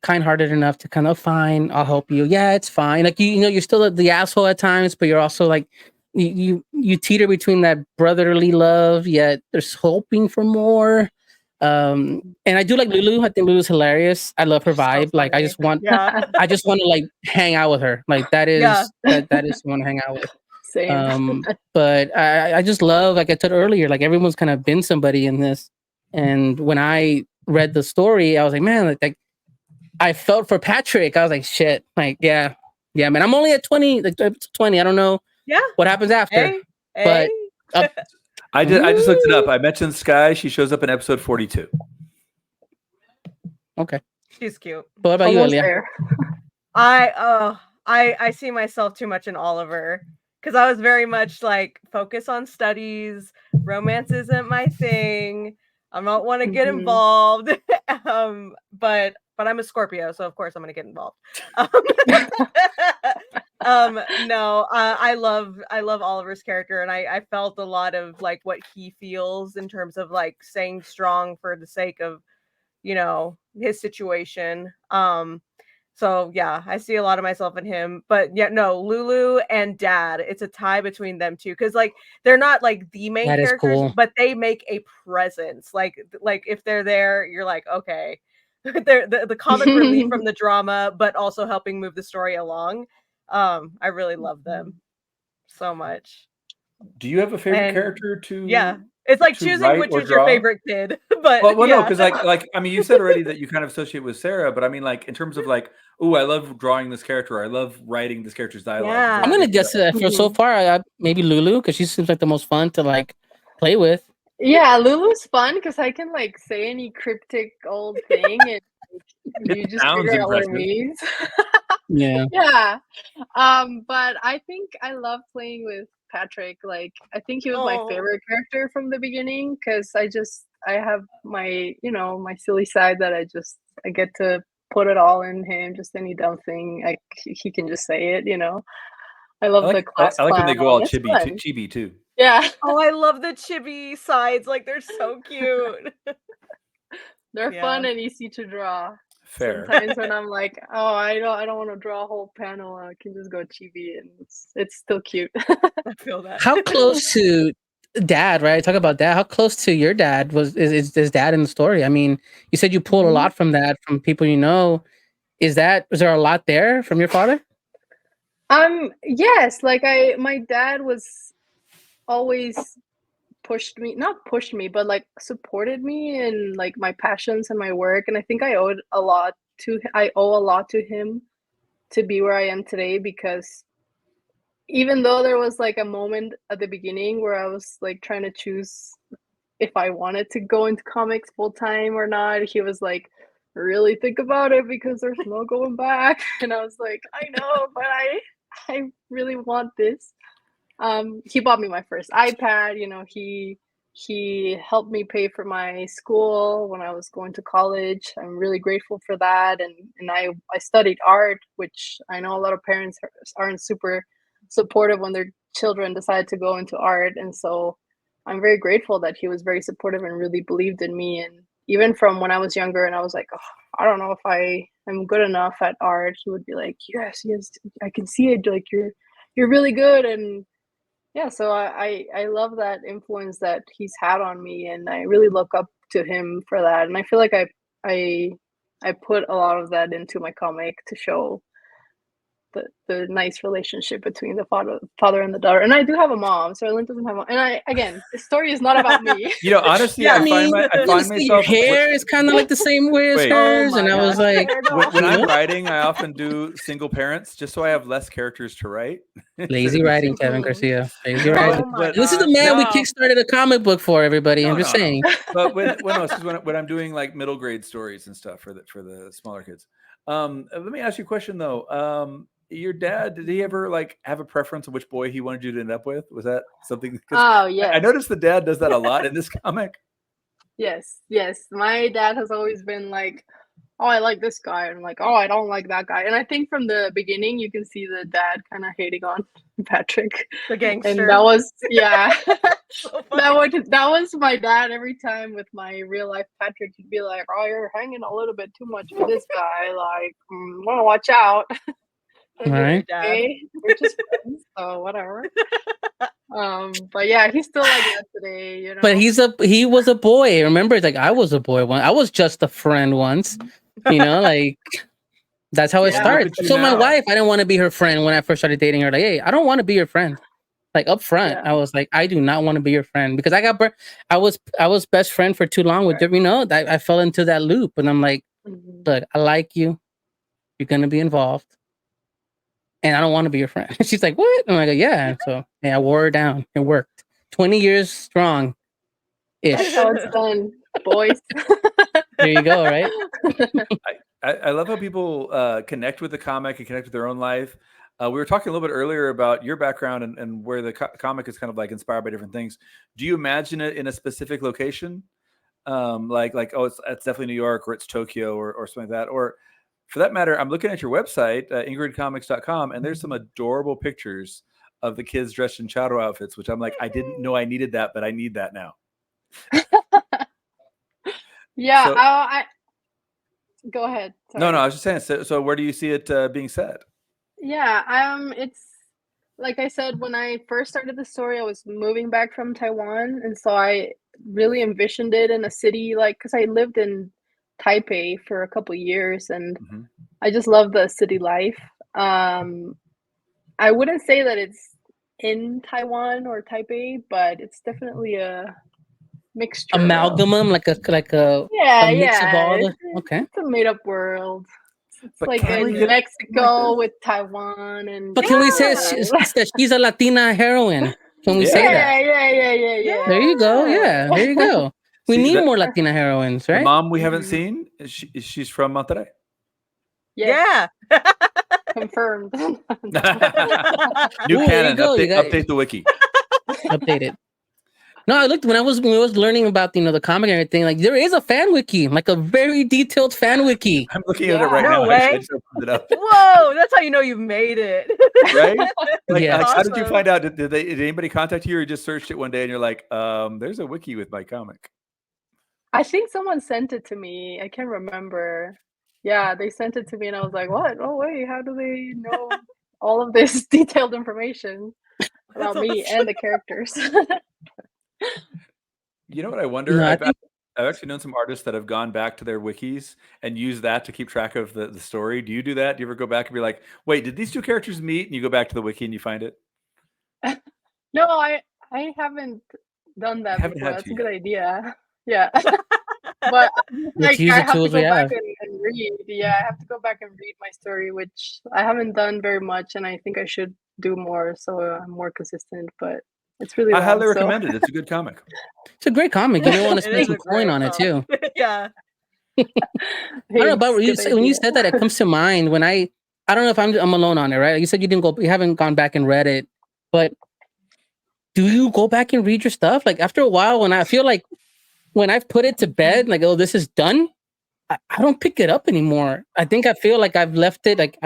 S6: kind-hearted enough to kind of, fine, I'll help you. Yeah, it's fine. Like you know, you're still the asshole at times, but you're also like you teeter between that brotherly love, yet there's hoping for more. And I do like Lulu. I think Lulu's hilarious. I love her vibe. Like I
S2: funny.
S6: just want
S2: Yeah.
S6: I just want to like hang out with her. Like that is
S2: Yeah.
S6: that is someone to hang out with.
S7: Same.
S6: But I just love, like I said earlier, like everyone's kind of been somebody in this. And when I read the story, I was like, man, like I felt for Patrick. I was like, shit, like yeah, man. I'm only at 20, like 20. I don't know
S2: Yeah.
S6: what happens after.
S2: Hey.
S6: But
S2: Hey.
S3: I just looked it up. I mentioned Sky. She shows up in episode 42.
S6: Okay.
S2: She's cute.
S6: But what about you,
S7: Almost
S6: Elia?
S7: there.
S2: I see myself too much in Oliver, because I was very much like focus on studies. Romance isn't my thing. I don't want to get
S7: Mhm.
S2: involved. But I'm a Scorpio, so of course I'm gonna get involved. No, I love Oliver's character, and I felt a lot of like what he feels in terms of like staying strong for the sake of, you know, his situation. So yeah, I see a lot of myself in him. But yeah, no, Lulu and Dad, it's a tie between them two, because like they're not like the main
S6: That is
S2: characters,
S6: cool.
S2: but they make a presence. Like if they're there, you're like, okay. They're the comic relief from the drama, but also helping move the story along. I really love them so much.
S3: Do you have a favorite
S2: And
S3: character to?
S2: yeah, it's like
S3: to
S2: choosing
S3: write
S2: which
S3: or
S2: is your
S3: draw?
S2: favorite kid. But
S3: Well, no,
S2: yeah.
S3: because like I mean, you said already that you kind of associate with Sarah, but I mean, like in terms of like, oh, I love drawing this character. I love writing this character's dialogue. Is there
S2: Yeah.
S6: I'm gonna
S3: anything
S6: guess
S3: that-
S6: that for so far, maybe Lulu, because she seems like the most fun to like play with.
S7: Yeah, Lulu's fun because I can like say any cryptic old thing and
S3: It
S7: you just
S3: sounds
S7: figure out what it
S3: impressive.
S7: means.
S6: Yeah.
S7: Yeah. But I think I love playing with Patrick. Like I think he was my
S2: Oh.
S7: favorite character from the beginning because I have my, you know, my silly side that I get to put it all in him, just any dumb thing. He can just say it, you know. I love the class
S3: I like when they go
S7: clown.
S3: all
S7: It's
S3: chibi
S7: fun.
S3: chibi too.
S7: Yeah,
S2: Oh, I love the chibi sides. Like they're so cute.
S7: they're
S2: Yeah.
S7: fun and easy to draw.
S3: Fair.
S7: Sometimes when I'm like, oh, I don't want to draw a whole panel, I can just go chibi and it's still cute.
S2: I feel that.
S6: How close to Dad, right? Talk about Dad. How close to your dad is Dad in the story? I mean, you said you pulled a lot from that, from people you know. Is there a lot there from your father?
S7: Yes, like my dad was always not pushed me, but like supported me in like my passions and my work. And I think I owe a lot to him to be where I am today, because even though there was like a moment at the beginning where I was like trying to choose if I wanted to go into comics full time or not, he was like, really think about it because there's no going back. And I was like, I know, but I really want this. He bought me my first iPad. You know, he helped me pay for my school when I was going to college. I'm really grateful for that. And I studied art, which I know a lot of parents aren't super supportive when their children decide to go into art. And so I'm very grateful that he was very supportive and really believed in me. And even from when I was younger and I was like, oh, I don't know if I am good enough at art, he would be like, yes, I can see it. Like you're really good. And yeah, so I love that influence that he's had on me, and I really look up to him for that. And I feel like I put a lot of that into my comic to show the nice relationship between the father and the daughter. And I do have a mom, so Lynn doesn't have a mom. And again, the story is not about me.
S3: You know, honestly,
S2: Yeah,
S3: I find
S6: your
S3: myself
S6: hair is kind of like the same way as
S3: Wait.
S6: hers,
S2: Oh
S6: and
S2: my
S6: I was
S2: gosh.
S6: like,
S3: when I'm writing, I often do single parents just so I have less characters to write.
S6: lazy writing, Kevin Garcia. Lazy
S3: Right?
S6: writing.
S2: Oh my
S3: But
S6: This is the
S2: gosh,
S6: man we
S2: no.
S6: kickstarted a comic book for, everybody. I'm just saying.
S3: But when I'm doing like middle grade stories and stuff for the smaller kids. Let me ask you a question though. Your dad, did he ever like have a preference of which boy he wanted you to end up with? Was that something? 'Cause
S7: Oh, yes.
S3: I noticed the dad does that a lot in this comic.
S7: Yes. My dad has always been like, oh, I like this guy. And I'm like, oh, I don't like that guy. And I think from the beginning, you can see the dad kind of hating on Patrick.
S2: The gangster.
S7: And that was, yeah.
S2: So funny.
S7: that was my dad every time with my real life Patrick. He'd be like, oh, you're hanging a little bit too much with this guy. Like, want to watch out.
S2: I hear you,
S6: Right.
S2: Dad.
S7: Okay, we're just friends, so whatever. But yeah, he's still like that today, you know.
S6: But he was a boy. Remember, like I was a boy once. I was just a friend once. You know, like that's how it
S7: Yeah.
S6: started.
S3: Look at you
S6: So my
S3: now.
S6: wife, I didn't want to be her friend when I first started dating her. Like, hey, I don't want to be your friend. Like up front,
S7: Yeah.
S6: I was like, I do not want to be your friend because I was best friend for too long with
S7: Right.
S6: you know that I fell into that loop, and I'm like,
S7: Mhm.
S6: look, I like you. You're gonna be involved, and I don't want to be your friend. She's like, what? And I'm like, yeah. And so I wore her down. It worked. 20 years strong.
S7: That's
S6: Ish.
S7: how it's done, boys.
S6: There you go. Right.
S3: I love how people connect with the comic and connect with their own life. We were talking a little bit earlier about your background and where the comic is kind of like inspired by different things. Do you imagine it in a specific location? Like oh, it's definitely New York or it's Tokyo or something like that. Or for that matter, I'm looking at your website, ingridcomics.com, and there's some adorable pictures of the kids dressed in chado outfits, which I'm like, I didn't know I needed that, but I need that now.
S7: Yeah,
S3: So-
S7: I go ahead.
S3: No,
S7: Sorry.
S3: I was just saying. So where do you see it being set?
S7: Yeah, it's like I said, when I first started the story, I was moving back from Taiwan, and so I really envisioned it in a city like because I lived in Taipei for a couple years, and
S3: Mhm.
S7: I just love the city life. I wouldn't say that it's in Taiwan or Taipei, but it's definitely a mixture.
S6: Amalgamum, like a
S7: Yeah,
S6: a mix of all the.
S7: it's,
S6: Okay.
S7: it's a made up world. It's
S3: But
S7: like
S3: can we
S7: in
S3: get
S7: Mexico
S3: like
S7: with Taiwan and
S6: But can we say
S7: yeah.
S6: that she's a Latina heroine? Can we say that?
S7: Yeah.
S6: There you go. Yeah, there you go. We
S3: See,
S6: need
S3: that-
S6: more Latina heroines,
S3: The
S6: right?
S3: mom we haven't
S7: Mhm.
S3: seen, she's from Monterrey.
S7: Yes,
S2: Yeah.
S7: confirmed.
S3: New
S6: Ooh, there you
S3: canon.
S6: go. You got-
S3: Update the wiki.
S6: Updated. No, I looked when I was learning about the comic and everything. Like there is a fan wiki, like a very detailed fan wiki.
S3: I'm looking at it right
S7: Yeah.
S3: now.
S2: No
S3: Actually, I
S2: way.
S3: just opened it up.
S2: Whoa, that's how you know you've made it.
S3: Right? Like,
S6: Yeah.
S3: how did you
S2: Awesome.
S3: find out? Did anybody contact you, or you just searched it one day and you're like, there's a wiki with my comic?
S7: I think someone sent it to me. I can't remember. Yeah, they sent it to me, and I was like, "What? Oh wait, how do they know all of this detailed information about
S2: That's
S7: me
S2: awesome.
S7: and the characters?"
S3: You know what I wonder?
S6: No, I
S3: I've
S6: think
S3: actually known some artists that have gone back to their wikis and use that to keep track of the story. Do you do that? Do you ever go back and be like, wait, did these two characters meet? And you go back to the wiki and you find it?
S7: No, I haven't done that
S3: haven't
S7: before.
S3: had
S7: That's
S3: to
S7: a good
S3: yet.
S7: idea. Yeah. But
S6: let's
S7: like
S6: use
S7: I
S6: the
S7: have to
S6: tools we
S7: go back
S6: have.
S7: and and read. Yeah, I have to go back and read my story, which I haven't done very much, and I think I should do more so I'm more consistent. But it's really
S3: I
S7: long,
S3: highly
S7: so
S3: recommend it. It's a good comic.
S6: It's a great comic. You may want to
S2: It
S6: spend
S2: is
S6: some
S2: a
S6: coin
S2: great
S6: on it too.
S2: comic. Yeah.
S6: I don't know about
S7: thanks,
S6: you.
S7: good
S6: When you
S7: idea.
S6: said that, it comes to mind when I don't know if I'm alone on it, right? You said you haven't gone back and read it, but do you go back and read your stuff? Like after a while, when I feel like when I've put it to bed, like, oh, this is done, I don't pick it up anymore. I think I feel like I've left it, like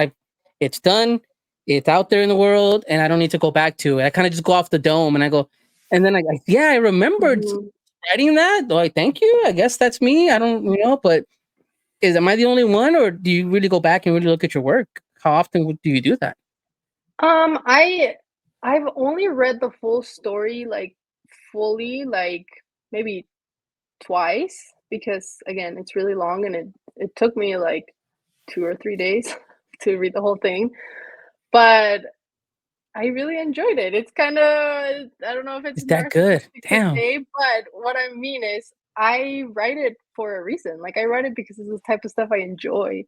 S6: it's done, it's out there in the world, and I don't need to go back to it. I kind of just go off the dome and I go, and then yeah, I remembered
S7: Mhm.
S6: writing that. Like, thank you. I guess that's me. I don't, but am I the only one, or do you really go back and really look at your work? How often do you do that?
S7: I've only read the full story like fully, like maybe twice, because again, it's really long and it took me like 2 or 3 days to read the whole thing. But I really enjoyed it. It's kind of, I don't know if it's
S6: Is that good?
S7: narcissistic to
S6: Damn.
S7: say, but what I mean is I write it for a reason. Like I write it because it's the type of stuff I enjoy.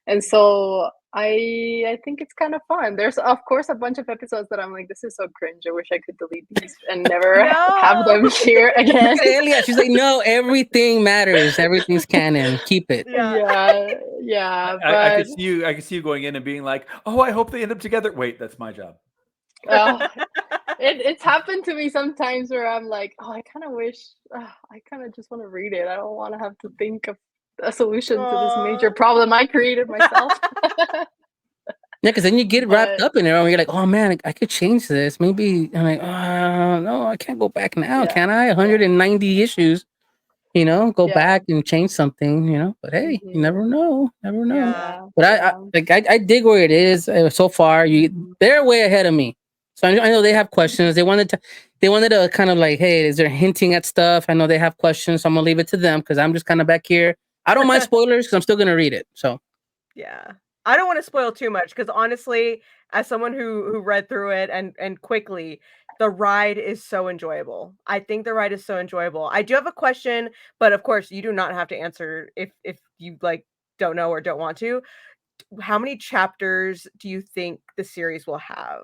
S7: And so I think it's kind of fun. There's of course a bunch of episodes that I'm like, this is so cringe. I wish I could delete these and never have them here again.
S6: Look at Elia. She's like, no, everything matters. Everything's canon. Keep it.
S7: Yeah,
S3: I
S7: but
S3: could see you going in and being like, "Oh, I hope they end up together." Wait, that's my job.
S7: it's happened to me sometimes where I'm like, oh, I kind of wish, I kind of just want to read it. I don't want to have to think of a solution to this major problem I created myself.
S6: Yeah, because then you get wrapped
S7: But
S6: up in it, and you're like, oh man, I could change this. Maybe I'm like, no, I can't go back now,
S7: yeah,
S6: can I? 190 issues, go
S7: yeah.
S6: back and change something, But hey, you never know, never know.
S2: Yeah.
S6: But I dig where it is so far. They're way ahead of me, so I know they have questions. They wanted to kind of like, hey, is there hinting at stuff? I know they have questions, so I'm gonna leave it to them because I'm just kind of back here. I don't mind spoilers because I'm still gonna read it. So
S2: yeah, I don't want to spoil too much because honestly, as someone who read through it and quickly, the ride is so enjoyable. I think the ride is so enjoyable. I do have a question, but of course, you do not have to answer if you like don't know or don't want to. How many chapters do you think the series will have?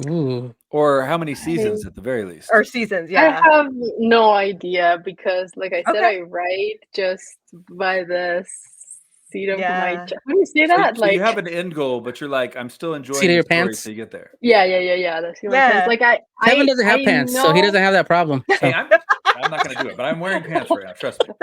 S6: ooh.
S3: Or how many seasons at the very least?
S2: Or seasons,
S7: I
S2: yeah.
S7: have no idea because, like I said,
S2: Okay.
S7: I write just by the seat of my
S2: Yeah.
S7: chest. How do you say that?
S3: So you have
S7: Like,
S3: an end goal, but you're like, I'm still enjoying
S6: Seat of
S3: the
S6: your
S3: story
S6: pants?
S3: till you get there.
S7: yeah. That's my
S2: Yeah.
S7: pants. Like
S6: Kevin doesn't have
S7: I
S6: pants,
S7: know,
S6: so he doesn't have that problem. So.
S3: Hey, I'm not going to do it, but I'm wearing pants right now. Trust me.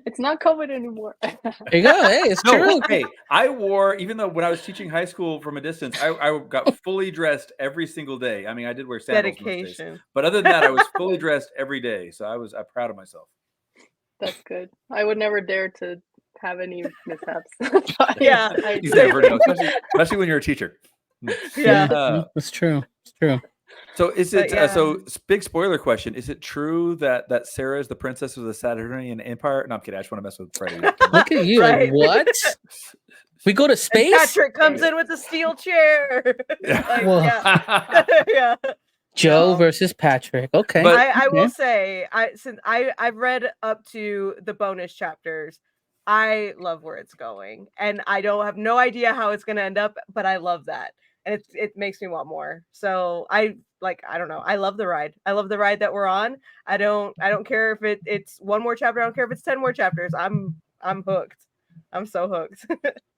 S7: it's not COVID anymore.
S6: There you go. Hey, it's true.
S3: No, hey, I wore, even though when I was teaching high school from a distance, I got fully dressed every single day. I mean, I did wear sandals most days,
S2: Dedication.
S3: but other than that, I was fully dressed every day. So I'm proud of myself.
S7: That's good. I would never dare to have any mishaps. But
S2: Yeah.
S7: I
S3: You
S7: do.
S3: never know, especially when you're a teacher.
S2: Yeah.
S6: It's true. It's true.
S3: So is
S2: But
S3: it
S2: yeah.
S3: so big spoiler question? Is it true that Sarah is the princess of the Saturnian Empire? No, I'm kidding. I just want to mess with Freddie.
S6: Look at you.
S2: Right.
S6: What? We go to
S2: And
S6: space?
S2: Patrick comes in with a steel chair. Like,
S6: Whoa.
S2: yeah. Yeah.
S6: Joe
S2: No.
S6: versus Patrick. Okay.
S3: But-
S2: I will
S6: Okay.
S2: say, since I've read up to the bonus chapters, I love where it's going, and I don't have no idea how it's going to end up, but I love that, and it makes me want more. So I don't know. I love the ride. I love the ride that we're on. I don't care if it's one more chapter. I don't care if it's 10 more chapters. I'm hooked. I'm so hooked.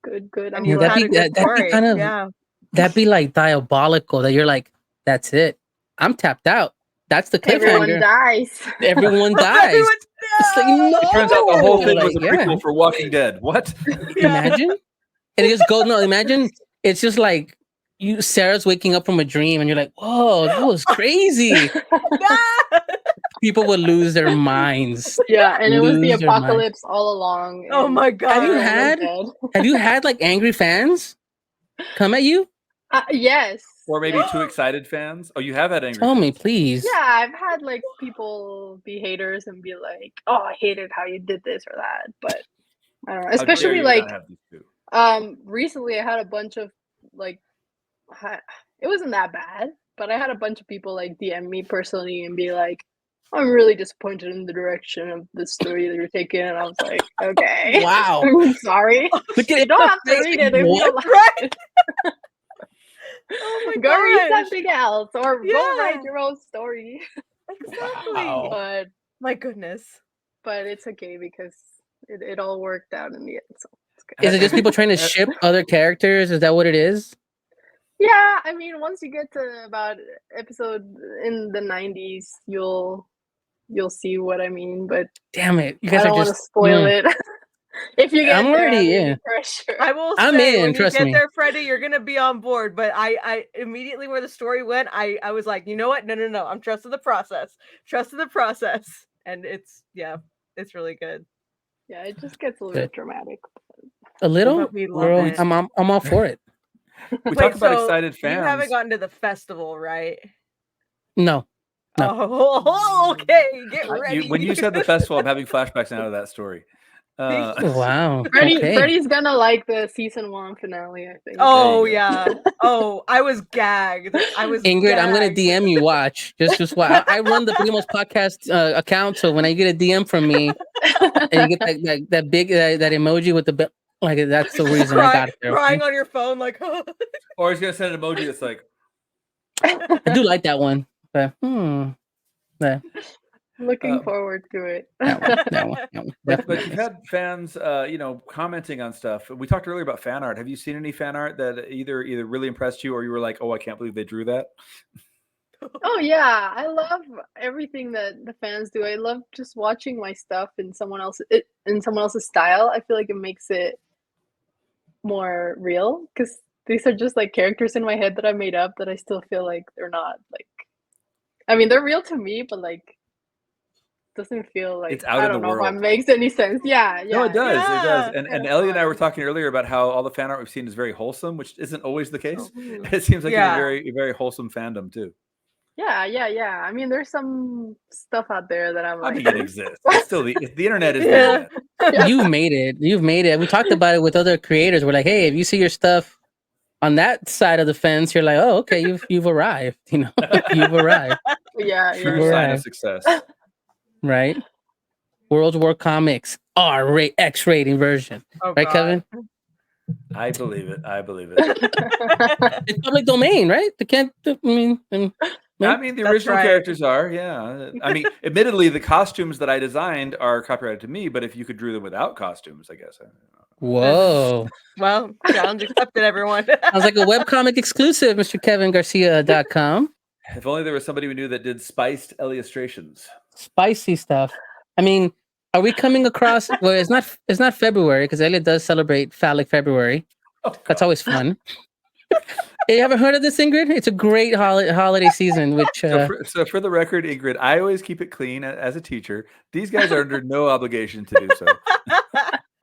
S7: Good.
S2: And
S7: I'm
S2: you
S7: glad.
S2: had a good
S6: that'd be
S2: story.
S6: kind of
S2: Yeah.
S6: that'd be like diabolical that you're like, that's it. I'm tapped out. That's the
S7: Everyone
S6: cliffhanger.
S7: dies.
S6: Everyone dies.
S2: Everyone-
S6: It's like, no.
S3: It turns out the whole thing was a
S6: Like,
S3: prequel for Walking Dead. What?
S2: Yeah.
S6: Imagine. And it just goes, no, imagine it's just like Sarah's waking up from a dream and you're like, whoa, that was crazy. People would lose their minds.
S7: Yeah, and it was the
S6: Lose their minds.
S7: apocalypse all along.
S2: Oh
S7: and
S2: my god.
S6: Have you
S7: everyone was
S6: Have you had like angry fans come at you?
S7: dead. Yes.
S3: Or maybe too excited fans? Oh, you have had angry
S6: Tell me,
S3: fans.
S6: please.
S7: Yeah, I've had like people be haters and be like, "Oh, I hated how you did this or that," but I don't know.
S3: How dare
S7: Especially
S3: you
S7: like
S3: not have these two?
S7: recently, I had a bunch of like, it wasn't that bad, but I had a bunch of people like DM me personally and be like, I'm really disappointed in the direction of the story that you're taking. And I was like, okay.
S6: Wow.
S7: I'm sorry.
S6: Look at
S7: You don't have to
S6: face,
S7: read
S6: like,
S7: it if you
S6: what?
S7: don't like
S2: Right?
S7: it.
S2: Oh my
S7: Go read
S2: gosh.
S7: something else or go
S2: Yeah.
S7: write your own story.
S2: Exactly.
S6: Wow.
S7: But
S2: My goodness.
S7: it's okay because it all worked out in the end. So it's good.
S6: Is it just people trying to ship other characters? Is that what it is?
S7: Yeah, I mean, once you get to about episode in the 90s, you'll see what I mean. But
S6: Damn it! You
S7: I
S6: guys
S7: don't
S6: are
S7: want to
S6: just
S7: spoil it. If you get
S6: I'm
S7: there,
S6: already
S7: I'm really
S6: in.
S7: pressure.
S2: I will
S6: I'm
S2: say
S6: in,
S2: when you
S6: trust
S2: get
S6: me.
S2: there, Freddie, you're gonna be on board. But I immediately where the story went, I was like, you know what? No. I'm trusting the process. Trusting the process. And it's really good.
S7: Yeah, it just gets a little
S6: Good.
S7: bit dramatic.
S6: A little.
S2: But we love it.
S6: I'm all for it.
S3: We
S2: Wait,
S3: talk about
S2: so
S3: excited
S2: you
S3: fans.
S2: haven't gotten to the festival, right?
S6: No. No.
S2: Oh, okay. Get ready.
S3: When you said the festival, I'm having flashbacks now to that story.
S6: Wow.
S7: Freddie,
S6: Okay.
S7: Freddie's gonna like the season 1 finale, I think.
S2: Oh
S3: There you go.
S2: yeah. Oh, I was gagged.
S6: Ingrid, I'm gonna
S2: gagged.
S6: DM you. Watch. Just watch. I run the Primxs podcast account, so when I get a DM from me and you get that big that emoji with the like, that's the reason I got it there.
S2: Crying
S6: Okay?
S2: on your phone, like,
S3: Or he's gonna send an emoji that's like,
S6: I do like that one, but yeah,
S7: Looking forward to it.
S6: that one.
S3: but you've
S6: Definitely.
S3: had fans, commenting on stuff. We talked earlier about fan art. Have you seen any fan art that either really impressed you, or you were like, oh, I can't believe they drew that?
S7: Oh yeah, I love everything that the fans do. I love just watching my stuff in someone else's style. I feel like it makes it more real because these are just like characters in my head that I made up that I still feel like they're not like. I mean, they're real to me, but like doesn't feel like
S3: It's out
S7: I
S3: in
S7: don't
S3: the
S7: know if that
S3: world.
S7: makes any sense. Yeah,
S3: No, it does. It does.
S2: Yeah.
S3: And
S7: Kinda
S3: Ellie and I
S7: fun.
S3: were talking earlier about how all the fan art we've seen is very wholesome, which isn't always the case.
S2: Oh.
S3: It seems like
S2: Yeah.
S3: a very wholesome fandom too.
S7: Yeah. I mean, there's some stuff out there that I'm
S3: I
S7: like,
S3: mean, it exists. It's still the internet is the
S2: Yeah.
S3: internet.
S7: Yeah.
S6: You've made it. We talked about it with other creators. We're like, hey, if you see your stuff on that side of the fence, you're like, oh, okay, you've arrived. You've arrived.
S7: yeah.
S3: True
S6: You're
S3: sign
S6: right.
S3: of success.
S6: Right? World War Comics X rating version.
S2: Oh,
S6: Right,
S2: God.
S6: Kevin?
S3: I believe it.
S6: It's public domain, right? They can't. I mean,
S3: I mean, the
S2: That's
S3: original
S2: right.
S3: characters are, yeah. I mean, admittedly, the costumes that I designed are copyrighted to me, but if you could draw them without costumes, I guess.
S6: whoa.
S2: Well, challenge accepted, everyone.
S6: Sounds like a webcomic exclusive, Mr. KevinGarcia.com.
S3: If only there was somebody we knew that did spiced illustrations.
S6: Spicy stuff. I mean, are we coming across? Well, it's not February because Elliot does celebrate Phallic February.
S3: Oh,
S6: That's always fun. You haven't heard of this, Ingrid? It's a great holiday season. Which
S3: So for the record, Ingrid, I always keep it clean as a teacher. These guys are under no obligation to do so.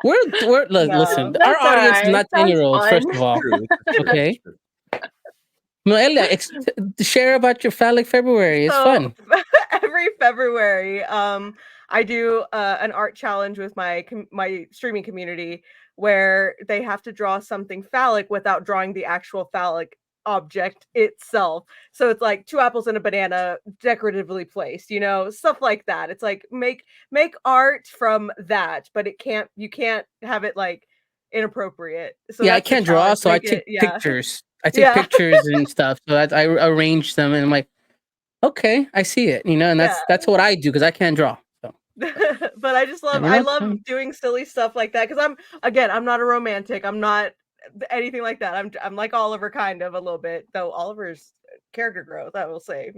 S6: we're listen.
S7: That's
S6: Our audience
S7: alright.
S6: is not
S7: Sounds
S6: 10-year-olds. First
S7: fun.
S6: of all,
S3: True.
S6: okay. No, Elia, share about your Phallic February. It's fun.
S2: Every February, I do an art challenge with my streaming community where they have to draw something phallic without drawing the actual phallic object itself. So it's like 2 apples and a banana decoratively placed, stuff like that. It's like make art from that, but you can't have it like inappropriate. So
S6: Yeah, I
S2: that's the
S6: can't draw,
S2: challenge.
S6: so I
S2: Make
S6: take
S2: it-
S6: pictures. I take pictures and stuff. So I arrange them, and I'm like, okay, I see it. And that's what I do because I can't draw. So.
S2: But I just love doing silly stuff like that because I'm not a romantic. I'm not anything like that. I'm like Oliver kind of a little bit, though Oliver's character growth, I will say,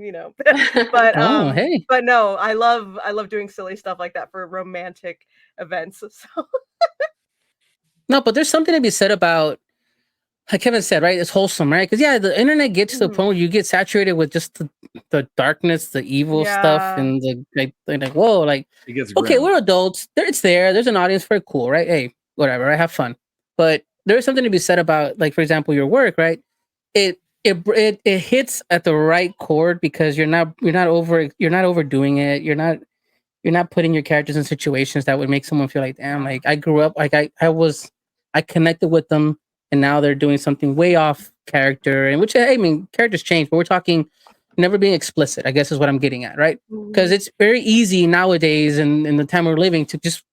S2: but
S6: hey.
S2: but no, I love doing silly stuff like that for romantic events. So
S6: No, but there's something to be said about, like Kevin said, right? It's wholesome, right? Because the internet gets to the point where you get saturated with just the darkness, the evil stuff, and like whoa, like
S3: It gets
S6: okay,
S3: grim.
S6: we're adults. It's there. There's an audience for it. Cool, right? Hey, whatever. I have fun. But there's something to be said about, like, for example, your work, right? It hits at the right chord because you're not overdoing it. You're not putting your characters in situations that would make someone feel like, damn, like I grew up, like I connected with them. And now they're doing something way off character, and which, I mean, characters change, but we're talking never being explicit, I guess is what I'm getting at, right? Because
S7: Mhm.
S6: it's very easy nowadays and in the time we're living to just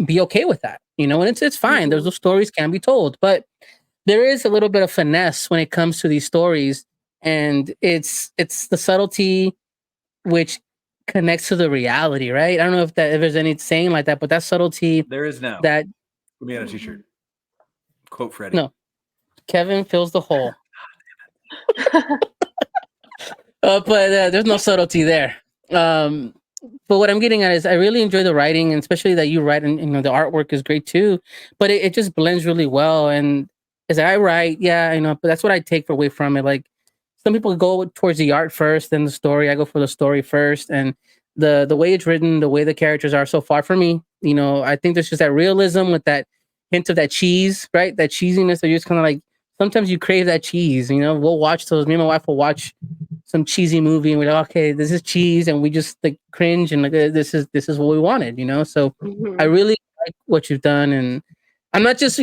S6: be okay with that, you know, and it's fine. There's
S7: Mhm.
S6: those stories can be told, but there is a little bit of finesse when it comes to these stories, and it's the subtlety which connects to the reality, right? I don't know if there's any saying like that, but that subtlety
S3: There is now.
S6: that
S3: Put me on a t-shirt. Quote Freddie.
S6: no, Kevin fills the hole. But there's no subtlety there. But what I'm getting at is I really enjoy the writing, and especially that you write, and you know the artwork is great too. But it just blends really well. And as I write, yeah, you know, but that's what I take away from it. Like some people go towards the art first, then the story. I go for the story first, and the way it's written, the way the characters are so far for me. You know, I think there's just that realism with that hint of that cheese, right? That cheesiness that you're just kind of like sometimes you crave that cheese. You know, we'll watch those. Me and my wife will watch some cheesy movie and we're like, okay, this is cheese, and we just like cringe and like this is what we wanted, you know. So I
S7: Mhm.
S6: really like what you've done, and I'm not just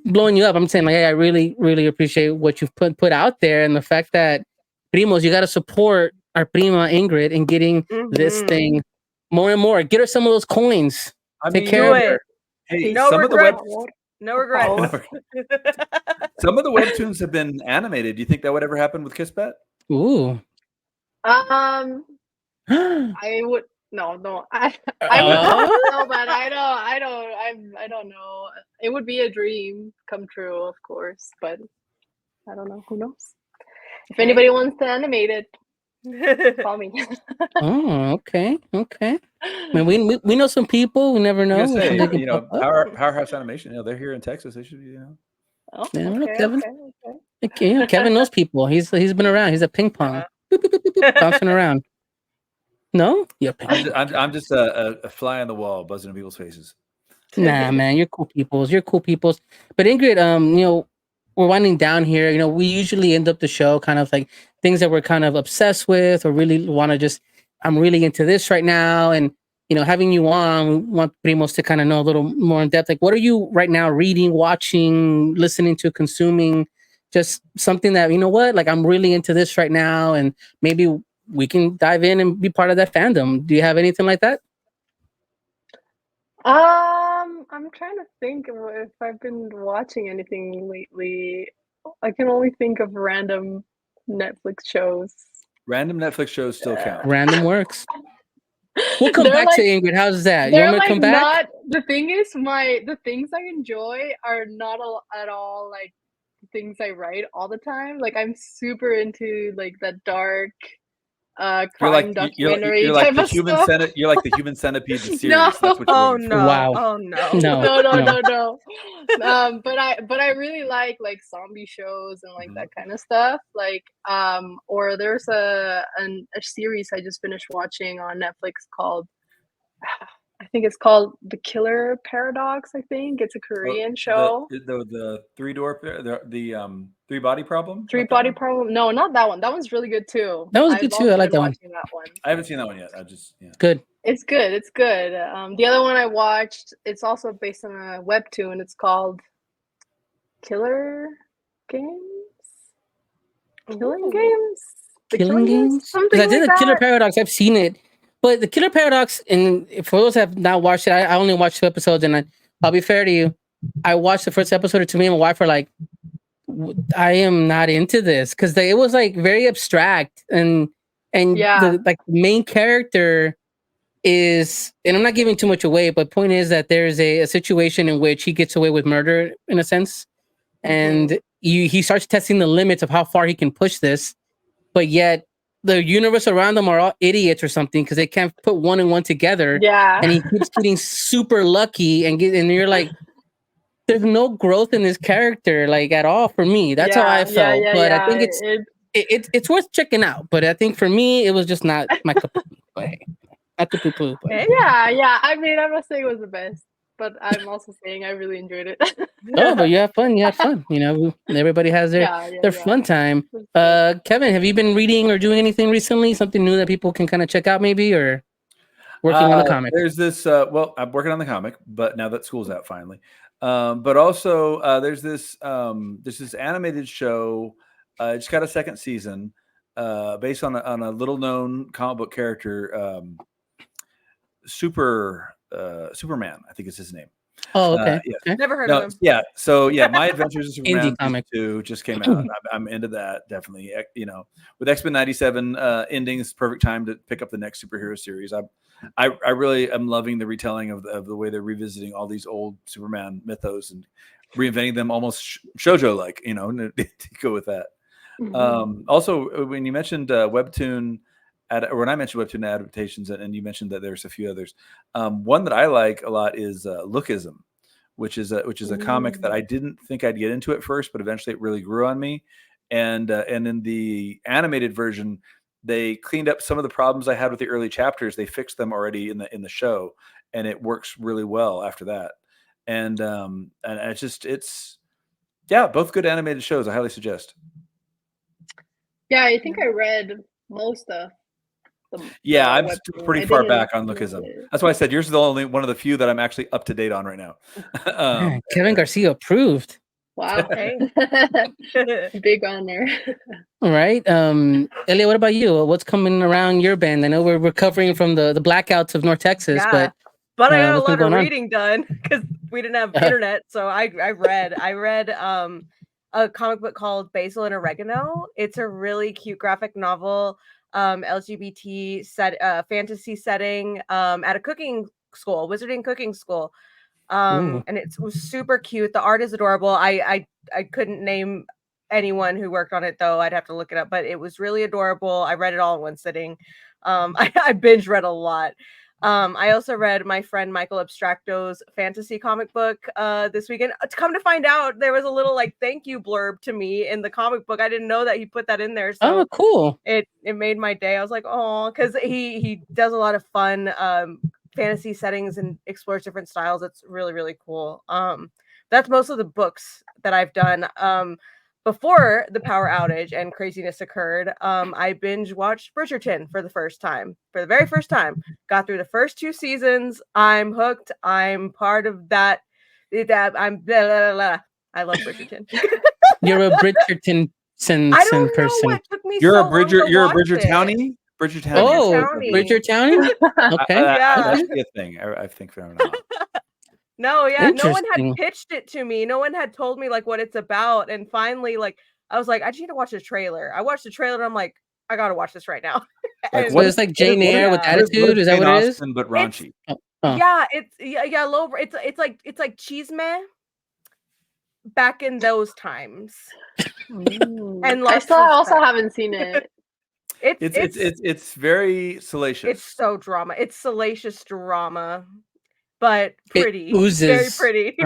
S6: blowing you up. I'm saying like, hey, I really appreciate what you've put out there, and the fact that Primos, you got to support our prima Ingrid in getting this
S2: Mhm.
S6: thing more and more. Get her some of those coins.
S3: I
S6: Take
S3: mean,
S6: care
S2: Do
S6: of
S2: it.
S6: her.
S3: hey,
S2: No
S3: some of the web,
S2: regrets. No
S7: Por
S2: regrets.
S7: favor.
S3: some of the webtoons have been animated. Do you think that would ever happen with Kismet?
S6: Ooh.
S7: I would no. I would
S6: Oh.
S7: no, but I don't know. It would be a dream come true, of course, but I don't know. Who knows? If anybody wants to animate it, call me.
S6: Oh, okay. I mean, we know some people. We never
S3: I was
S6: know
S3: gonna
S6: if
S3: say,
S6: something can pop up.
S3: Powerhouse Animation. They're here in Texas. They should be.
S7: Oh,
S6: Yeah, I don't know,
S7: okay,
S6: Kevin.
S7: okay.
S6: Okay, you know, Kevin knows people. He's been around. He's a ping pong, boop, boop, boop, boop, boop, bouncing around. No, you're a ping
S3: I'm
S6: pong.
S3: I'm just a fly on the wall, buzzing in people's faces.
S6: Nah, man, you're cool peoples. You're cool peoples. But Ingrid, we're winding down here. You know, we usually end up the show kind of like things that we're kind of obsessed with or really want to just. I'm really into this right now, and having you on, we want Primos to kind of know a little more in depth. Like, what are you right now reading, watching, listening to, consuming? Just something that what, like I'm really into this right now, and maybe we can dive in and be part of that fandom. Do you have anything like that?
S7: I'm trying to think of if I've been watching anything lately. I can only think of random Netflix shows.
S3: Random Netflix shows still count.
S6: Random works. We'll come
S7: They're
S6: back to
S7: like
S6: Ingrid. How's that? You
S7: they're
S6: want me to
S7: like
S6: come back?
S7: not the thing is the things I enjoy are not at all like things I write all the time. Like I'm super into like that dark crime documentary
S3: You're like
S7: type
S3: the
S7: of stuff.
S3: You're like the Human Centipede the
S7: No.
S3: series. That's what you're
S2: Oh
S3: looking for.
S2: no.
S6: Wow.
S2: Oh no.
S6: No.
S7: No. But I really like zombie shows and like that kind of stuff. Like or there's a series I just finished watching on Netflix called I think it's called The Killer Paradox. I think it's a Korean show.
S3: The three door the three body problem.
S7: Three
S3: Not that
S7: Body
S3: one?
S7: Problem. No, not that one. That one's really good too.
S6: That was
S7: I've
S6: good too. I
S7: also
S6: like
S7: been
S6: that one.
S7: watching that one.
S3: I haven't seen that one yet.
S6: Good.
S7: It's good. It's good. The other one I watched, it's also based on a webtoon. It's called Killer Games. Killing
S2: Ooh.
S7: Games. The
S6: Killing Games?
S7: Something
S6: Because I did
S7: like
S6: the Killer
S7: that.
S6: Paradox. I've seen it. But the Killer Paradox, and for those who have not watched it, I only watched 2 episodes, and I'll be fair to you. I watched the first episode, or to me and my wife were like, I am not into this. Because it was like very abstract, and
S7: Yeah.
S6: the main character is, and I'm not giving too much away, but point is that there's a situation in which he gets away with murder in a sense. And he starts testing the limits of how far he can push this, but yet the universe around them are all idiots or something because they can't put one and one together.
S7: Yeah.
S6: And he keeps getting super lucky and you're like, there's no growth in this character like at all for me. That's how I felt. But I think it's worth checking out. But I think for me, it was just not my cup of tea. But hey, not to poo-poo. But
S2: Hey.
S7: Yeah. I mean, I'm not saying it was the best, but I'm also saying I really enjoyed it.
S6: oh, but you have fun. You have fun. Everybody has their fun time. Kevin, have you been reading or doing anything recently? Something new that people can kind of check out, maybe, or working on the comic?
S3: There's this. Well, I'm working on the comic, but now that school's out finally. But also, there's this animated show. It's got a second season. based on a little known comic book character, Superman, I think is his name.
S6: Oh, okay.
S3: Yeah.
S6: Okay.
S2: Never heard
S3: No,
S2: of him.
S3: yeah. So yeah, My Adventures of Superman
S6: Indie comic.
S3: 2 just came out. I'm into that definitely. You know, with X-Men 97 ending, it's perfect time to pick up the next superhero series. I really am loving the retelling of the way they're revisiting all these old Superman mythos and reinventing them almost shoujo like. You know, to go with that. Also, when you mentioned webtoon. When I mentioned webtoon adaptations, and you mentioned that there's a few others, one that I like a lot is Lookism, which is a comic that I didn't think I'd get into at first, but eventually it really grew on me. And in the animated version, they cleaned up some of the problems I had with the early chapters. They fixed them already in the show, and it works really well after that. And it's both good animated shows. I highly suggest.
S7: Yeah, I think I read most of
S3: Yeah, I'm
S7: webtoon.
S3: pretty
S7: I
S3: far
S7: didn't
S3: back on
S7: finish
S3: Lookism.
S7: it.
S3: That's why I said yours is the only one of the few that I'm actually up to date on right now.
S6: Man, Kevin Garcia approved.
S7: Wow.
S2: Hey.
S7: Big honor.
S6: All right. Elia, what about you? What's coming around your band? I know we're recovering from the blackouts of North Texas,
S2: Yeah. But I got a
S6: what's been
S2: lot of
S6: going on?
S2: reading done because we didn't have internet. So I read a comic book called Basil and Oregano. It's a really cute graphic novel, LGBT fantasy setting at a cooking school, wizarding cooking school.
S6: Ooh.
S2: And it was super cute. The art is adorable. I couldn't name anyone who worked on it though. I'd have to look it up, but it was really adorable. I read it all in one sitting. I binge read a lot. I also read my friend Michael Abstracto's fantasy comic book this weekend. To come to find out, there was a little like thank you blurb to me in the comic book. I didn't know that he put that in there. So
S6: Oh, cool.
S2: it made my day. I was like, oh, because he does a lot of fun fantasy settings and explores different styles. It's really, really cool. That's most of the books that I've done. Before the power outage and craziness occurred, I binge watched Bridgerton for the very first time. Got through the first 2 seasons. I'm hooked. I'm part of that. I'm blah, blah, blah. I love Bridgerton.
S6: You're a Bridgerton
S2: I don't know
S6: person.
S2: what took me
S3: You're
S2: so
S3: a Bridger.
S2: long to
S3: You're a
S2: watch
S3: Bridger
S2: it.
S3: Townie. Bridger Townie.
S6: Oh,
S2: Townie.
S6: Bridger Townie? Okay.
S2: Yeah.
S3: That should be a thing. I think from now on.
S2: No, yeah, no one had
S6: Interesting.
S2: pitched it to me. No one had told me like what it's about. And finally, like I was like, I just need to watch the trailer. I watched the trailer and I'm like, I gotta watch this right now.
S3: Like,
S2: And
S6: So it's like Jane Eyre with
S2: yeah.
S6: attitude. Is that
S3: Jane
S6: what it is?
S3: Austen, but raunchy.
S6: Oh.
S2: Yeah, it's low. It's like Cheesemeh back in those times. And
S7: I
S2: lots
S7: still
S2: of
S7: also
S2: stuff.
S7: haven't seen it.
S3: It's very salacious.
S2: It's so drama. It's salacious drama, but
S6: It
S2: pretty.
S6: oozes
S2: Very pretty.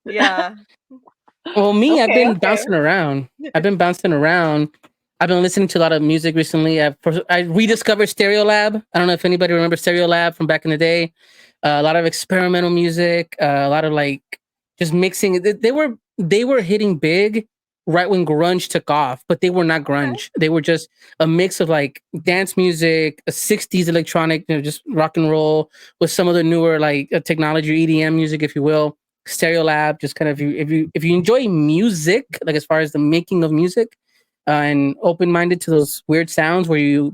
S2: Yeah.
S6: Well, me, I've been
S7: Okay.
S6: bouncing around. I've been listening to a lot of music recently. I rediscovered Stereolab. I don't know if anybody remembers Stereolab from back in the day. A lot of experimental music, a lot of like just mixing. They were hitting big right when grunge took off, but they were not grunge. They were just a mix of like dance music, a 60s electronic, just rock and roll with some of the newer like technology, EDM music, if you will. Stereolab, just kind of if you enjoy music, like as far as the making of music, and open-minded to those weird sounds where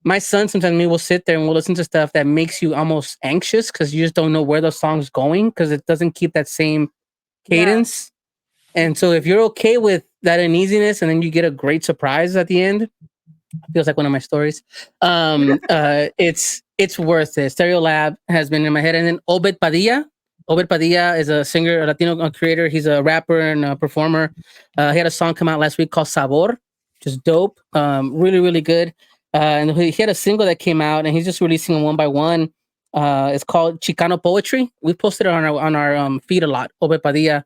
S6: my son sometimes me will sit there and we'll listen to stuff that makes you almost anxious because you just don't know where the song's going because it doesn't keep that same cadence. Yeah. And so if you're okay with that uneasiness and then you get a great surprise at the end, feels like one of my stories. It's worth it. Stereolab has been in my head. And then Obed Padilla is a singer, a Latino creator. He's a rapper and a performer. He had a song come out last week called Sabor, which is dope. Really, really good. And he had a single that came out, and he's just releasing them one by one. It's called Chicano Poetry. We posted it on our feed a lot. Obed Padilla.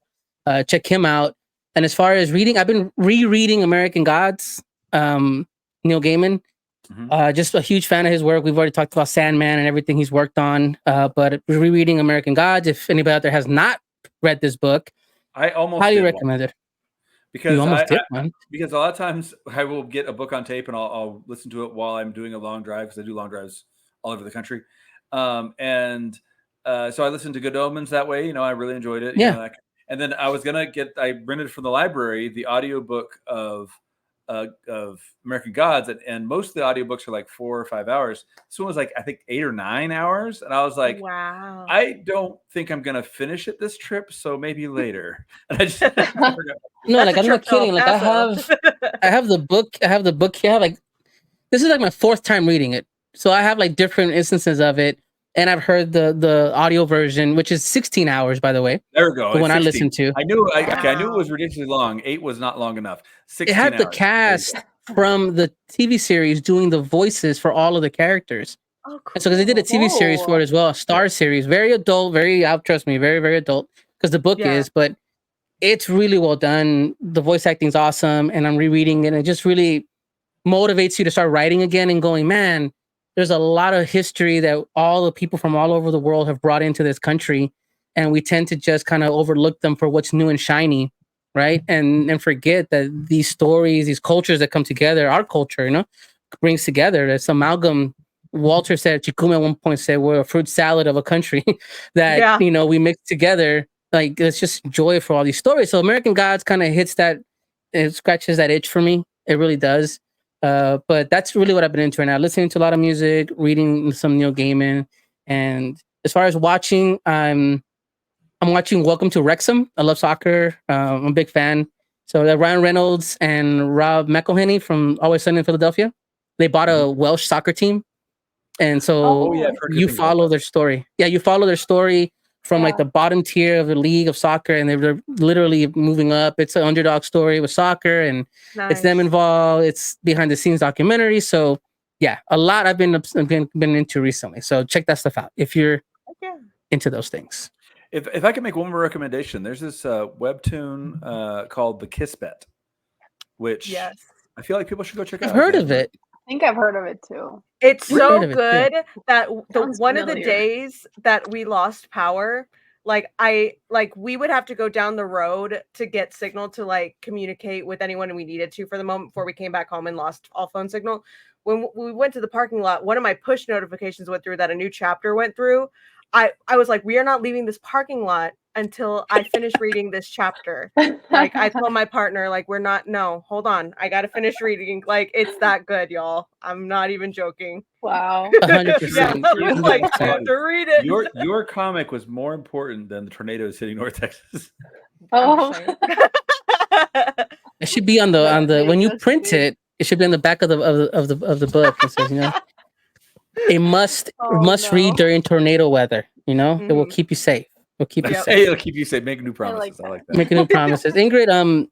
S6: Check him out. And as far as reading, I've been rereading American Gods, Neil Gaiman. Just a huge fan of his work. We've already talked about Sandman and everything he's worked on. But rereading American Gods, if anybody out there has not read this book,
S3: I almost
S6: highly recommend it.
S3: Because
S6: you almost did, man.
S3: Because a lot of times I will get a book on tape and I'll listen to it while I'm doing a long drive because I do long drives all over the country. So I listened to Good Omens that way. I really enjoyed it.
S6: Yeah.
S3: And then I was gonna I rented from the library the audiobook of of American Gods, and most of the audiobooks are like 4 or 5 hours. This one was like, I think 8 or 9 hours, and I was like,
S2: wow.
S3: I don't think I'm gonna finish it this trip, so maybe later. And I just
S6: No,
S2: That's
S6: like
S2: a
S6: I'm not
S2: trip to El
S6: kidding. Like
S2: Paso.
S6: I have the book. I have the book here. I have like this is like my 4th time reading it. So I have like different instances of it, and I've heard the audio version, which is 16 hours, by the way.
S3: there we go.
S6: The one I
S3: 16.
S6: listened to.
S3: I knew I knew it was
S2: Wow.
S3: ridiculously long. 8 was not long enough.
S6: It
S3: 16
S6: had the
S3: hours.
S6: cast from the TV series doing the voices for all of the characters.
S2: Oh, cool.
S6: And so because they did a TV series for it as well, a Star series, very adult, very out. Trust me, very very adult. Because the book
S2: Yeah.
S6: is, but it's really well done. The voice acting's awesome, and I'm rereading it, and it just really motivates you to start writing again and going, man. There's a lot of history that all the people from all over the world have brought into this country, and we tend to just kind of overlook them for what's new and shiny, right? And forget that these stories, these cultures that come together, our culture, brings together. This amalgam. Walter said, Chikume at one point said, we're a fruit salad of a country that,
S2: Yeah.
S6: we mix together. Like, it's just joy for all these stories. So American Gods kind of hits that, it scratches that itch for me. It really does. But that's really what I've been into right now. Listening to a lot of music, reading some Neil Gaiman. And as far as watching, I'm watching Welcome to Wrexham. I love soccer. I'm a big fan. So Ryan Reynolds and Rob McElhenney from Always Sunny in Philadelphia, they bought a Welsh soccer team. And so
S3: yeah, I've heard good
S6: you
S3: things about
S6: follow
S3: that.
S6: their story. Yeah, you follow their story from like the bottom tier of the league of soccer, and they're literally moving up. It's an underdog story with soccer, and it's them
S2: Nice.
S6: involved. It's behind the scenes documentary. So yeah, a lot I've been into recently. So check that stuff out if you're
S2: Yeah.
S6: into those things.
S3: If I can make one more recommendation, there's this webtoon called The Kiss Bet, which
S2: Yes.
S3: I feel like people should go check out.
S6: I've heard of it.
S7: I think I've heard of it too.
S2: It's
S6: We've
S2: so
S6: heard of it, too.
S2: good that
S7: Sounds
S2: one of the
S7: familiar.
S2: days that we lost power, we would have to go down the road to get signal to like communicate with anyone we needed to for the moment before we came back home and lost all phone signal. When we went to the parking lot, one of my push notifications went through that a new chapter went through. I was like, we are not leaving this parking lot until I finish reading this chapter. Like I told my partner, like, hold on. I gotta finish reading. Like, it's that good, y'all. I'm not even joking.
S7: Wow.
S6: 100%.
S2: Yeah, I was like, I have to read it.
S3: Your comic was more important than the tornadoes hitting North Texas.
S7: Oh.
S6: It should be on the when you print it. It should be on the back of the book. It says, a must read during tornado weather. It will keep you safe. It'll keep you safe.
S3: It'll keep you safe. Make new promises. I like that.
S6: Making new promises. Ingrid,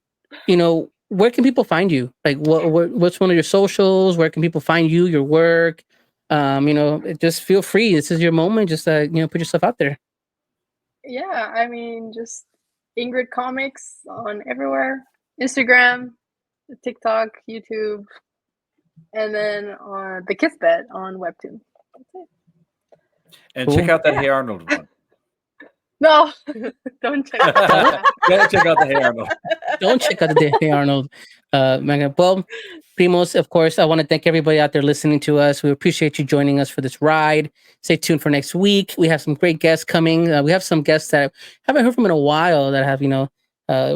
S6: where can people find you? Like, what's one of your socials? Where can people find you, your work? Just feel free. This is your moment. Just put yourself out there.
S7: Yeah, I mean, just Ingrid Comics on everywhere. Instagram, TikTok, YouTube, and then on the Kiss Bet on Webtoon. That's it.
S3: And check out that Hey Arnold one.
S7: No, don't check it out.
S3: Gotta check out the Hey Arnold.
S6: Don't check out the Hey Arnold. Well, Primos, of course, I want to thank everybody out there listening to us. We appreciate you joining us for this ride. Stay tuned for next week. We have some great guests coming. We have some guests that I haven't heard from in a while that have,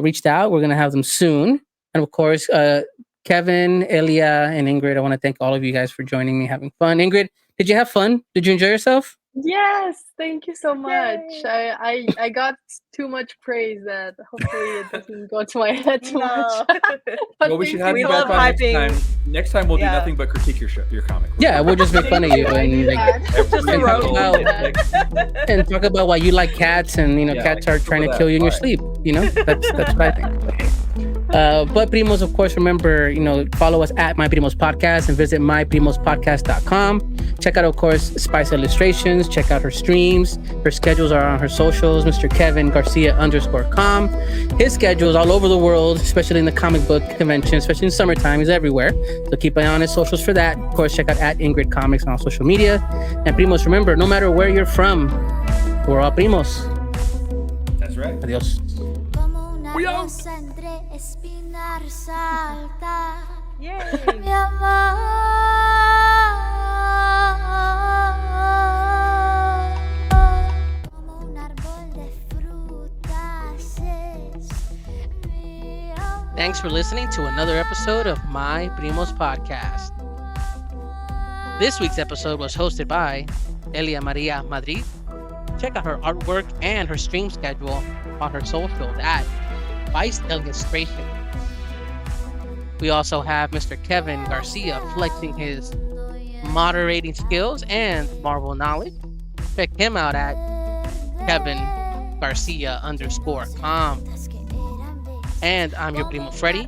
S6: reached out. We're going to have them soon. And of course, Kevin, Elia, and Ingrid, I want to thank all of you guys for joining me, having fun. Ingrid, did you have fun? Did you enjoy yourself?
S7: Yes, thank you so much. I got too much praise that hopefully it doesn't go to my head too much. But
S3: Well, we should have
S2: We
S3: you back
S2: love
S3: on next
S2: hyping.
S3: time. Next time we'll do
S2: Yeah.
S3: nothing but critique your comic.
S6: Yeah, we'll just make fun of you and
S2: Just a road.
S6: and talk about why you like cats and cats are trying to kill you in your sleep. That's what I think. But Primos, of course, remember, follow us at My Primos Podcast and visit myprimospodcast.com. Check out, of course, Spice Illustrations. Check out her streams. Her schedules are on her socials, Mr. Kevin Garcia _com. His schedule is all over the world, especially in the comic book convention, especially in summertime. He's everywhere. So keep an eye on his socials for that. Of course, check out at Ingrid Comics on all social media. And Primos, remember, no matter where you're from, we're all Primos.
S3: That's right.
S6: Adios.
S5: Como una
S3: We out.
S5: rosa entre espinar salta.
S2: Yay.
S5: Mi amor. Como un árbol de frutas es mi amor.
S6: Thanks for listening to another episode of My Primos Podcast. This week's episode was hosted by Elia Maria Madrid. Check out her artwork and her stream schedule on her socials at Vice Illustration. We also have Mr. Kevin Garcia flexing his moderating skills and Marvel knowledge. Check him out at KevinGarcia_com. And I'm your Primo Freddy.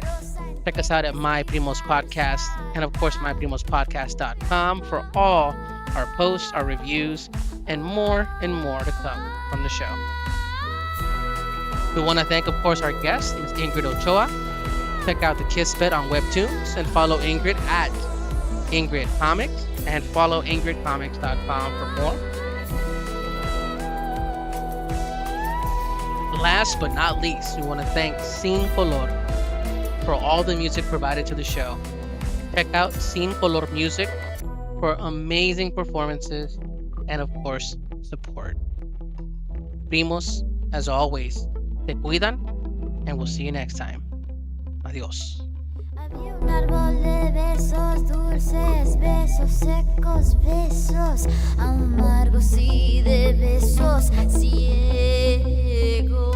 S6: Check us out at My Primos Podcast and of course myprimospodcast.com for all our posts, our reviews, and more to come from the show. We want to thank, of course, our guest, Ms. Ingrid Ochoa. Check out the Kiss Bed on webtoons and follow Ingrid at Ingrid Comics and follow ingridcomics.com for more. Last but not least, we want to thank Sin Color for all the music provided to the show. Check out Sin Color Music for amazing performances and, of course, support. Primos, as always, te cuidan, and we'll see you next time. Adiós.
S5: Había un árbol de besos dulces, besos secos, besos amargos y de besos ciegos.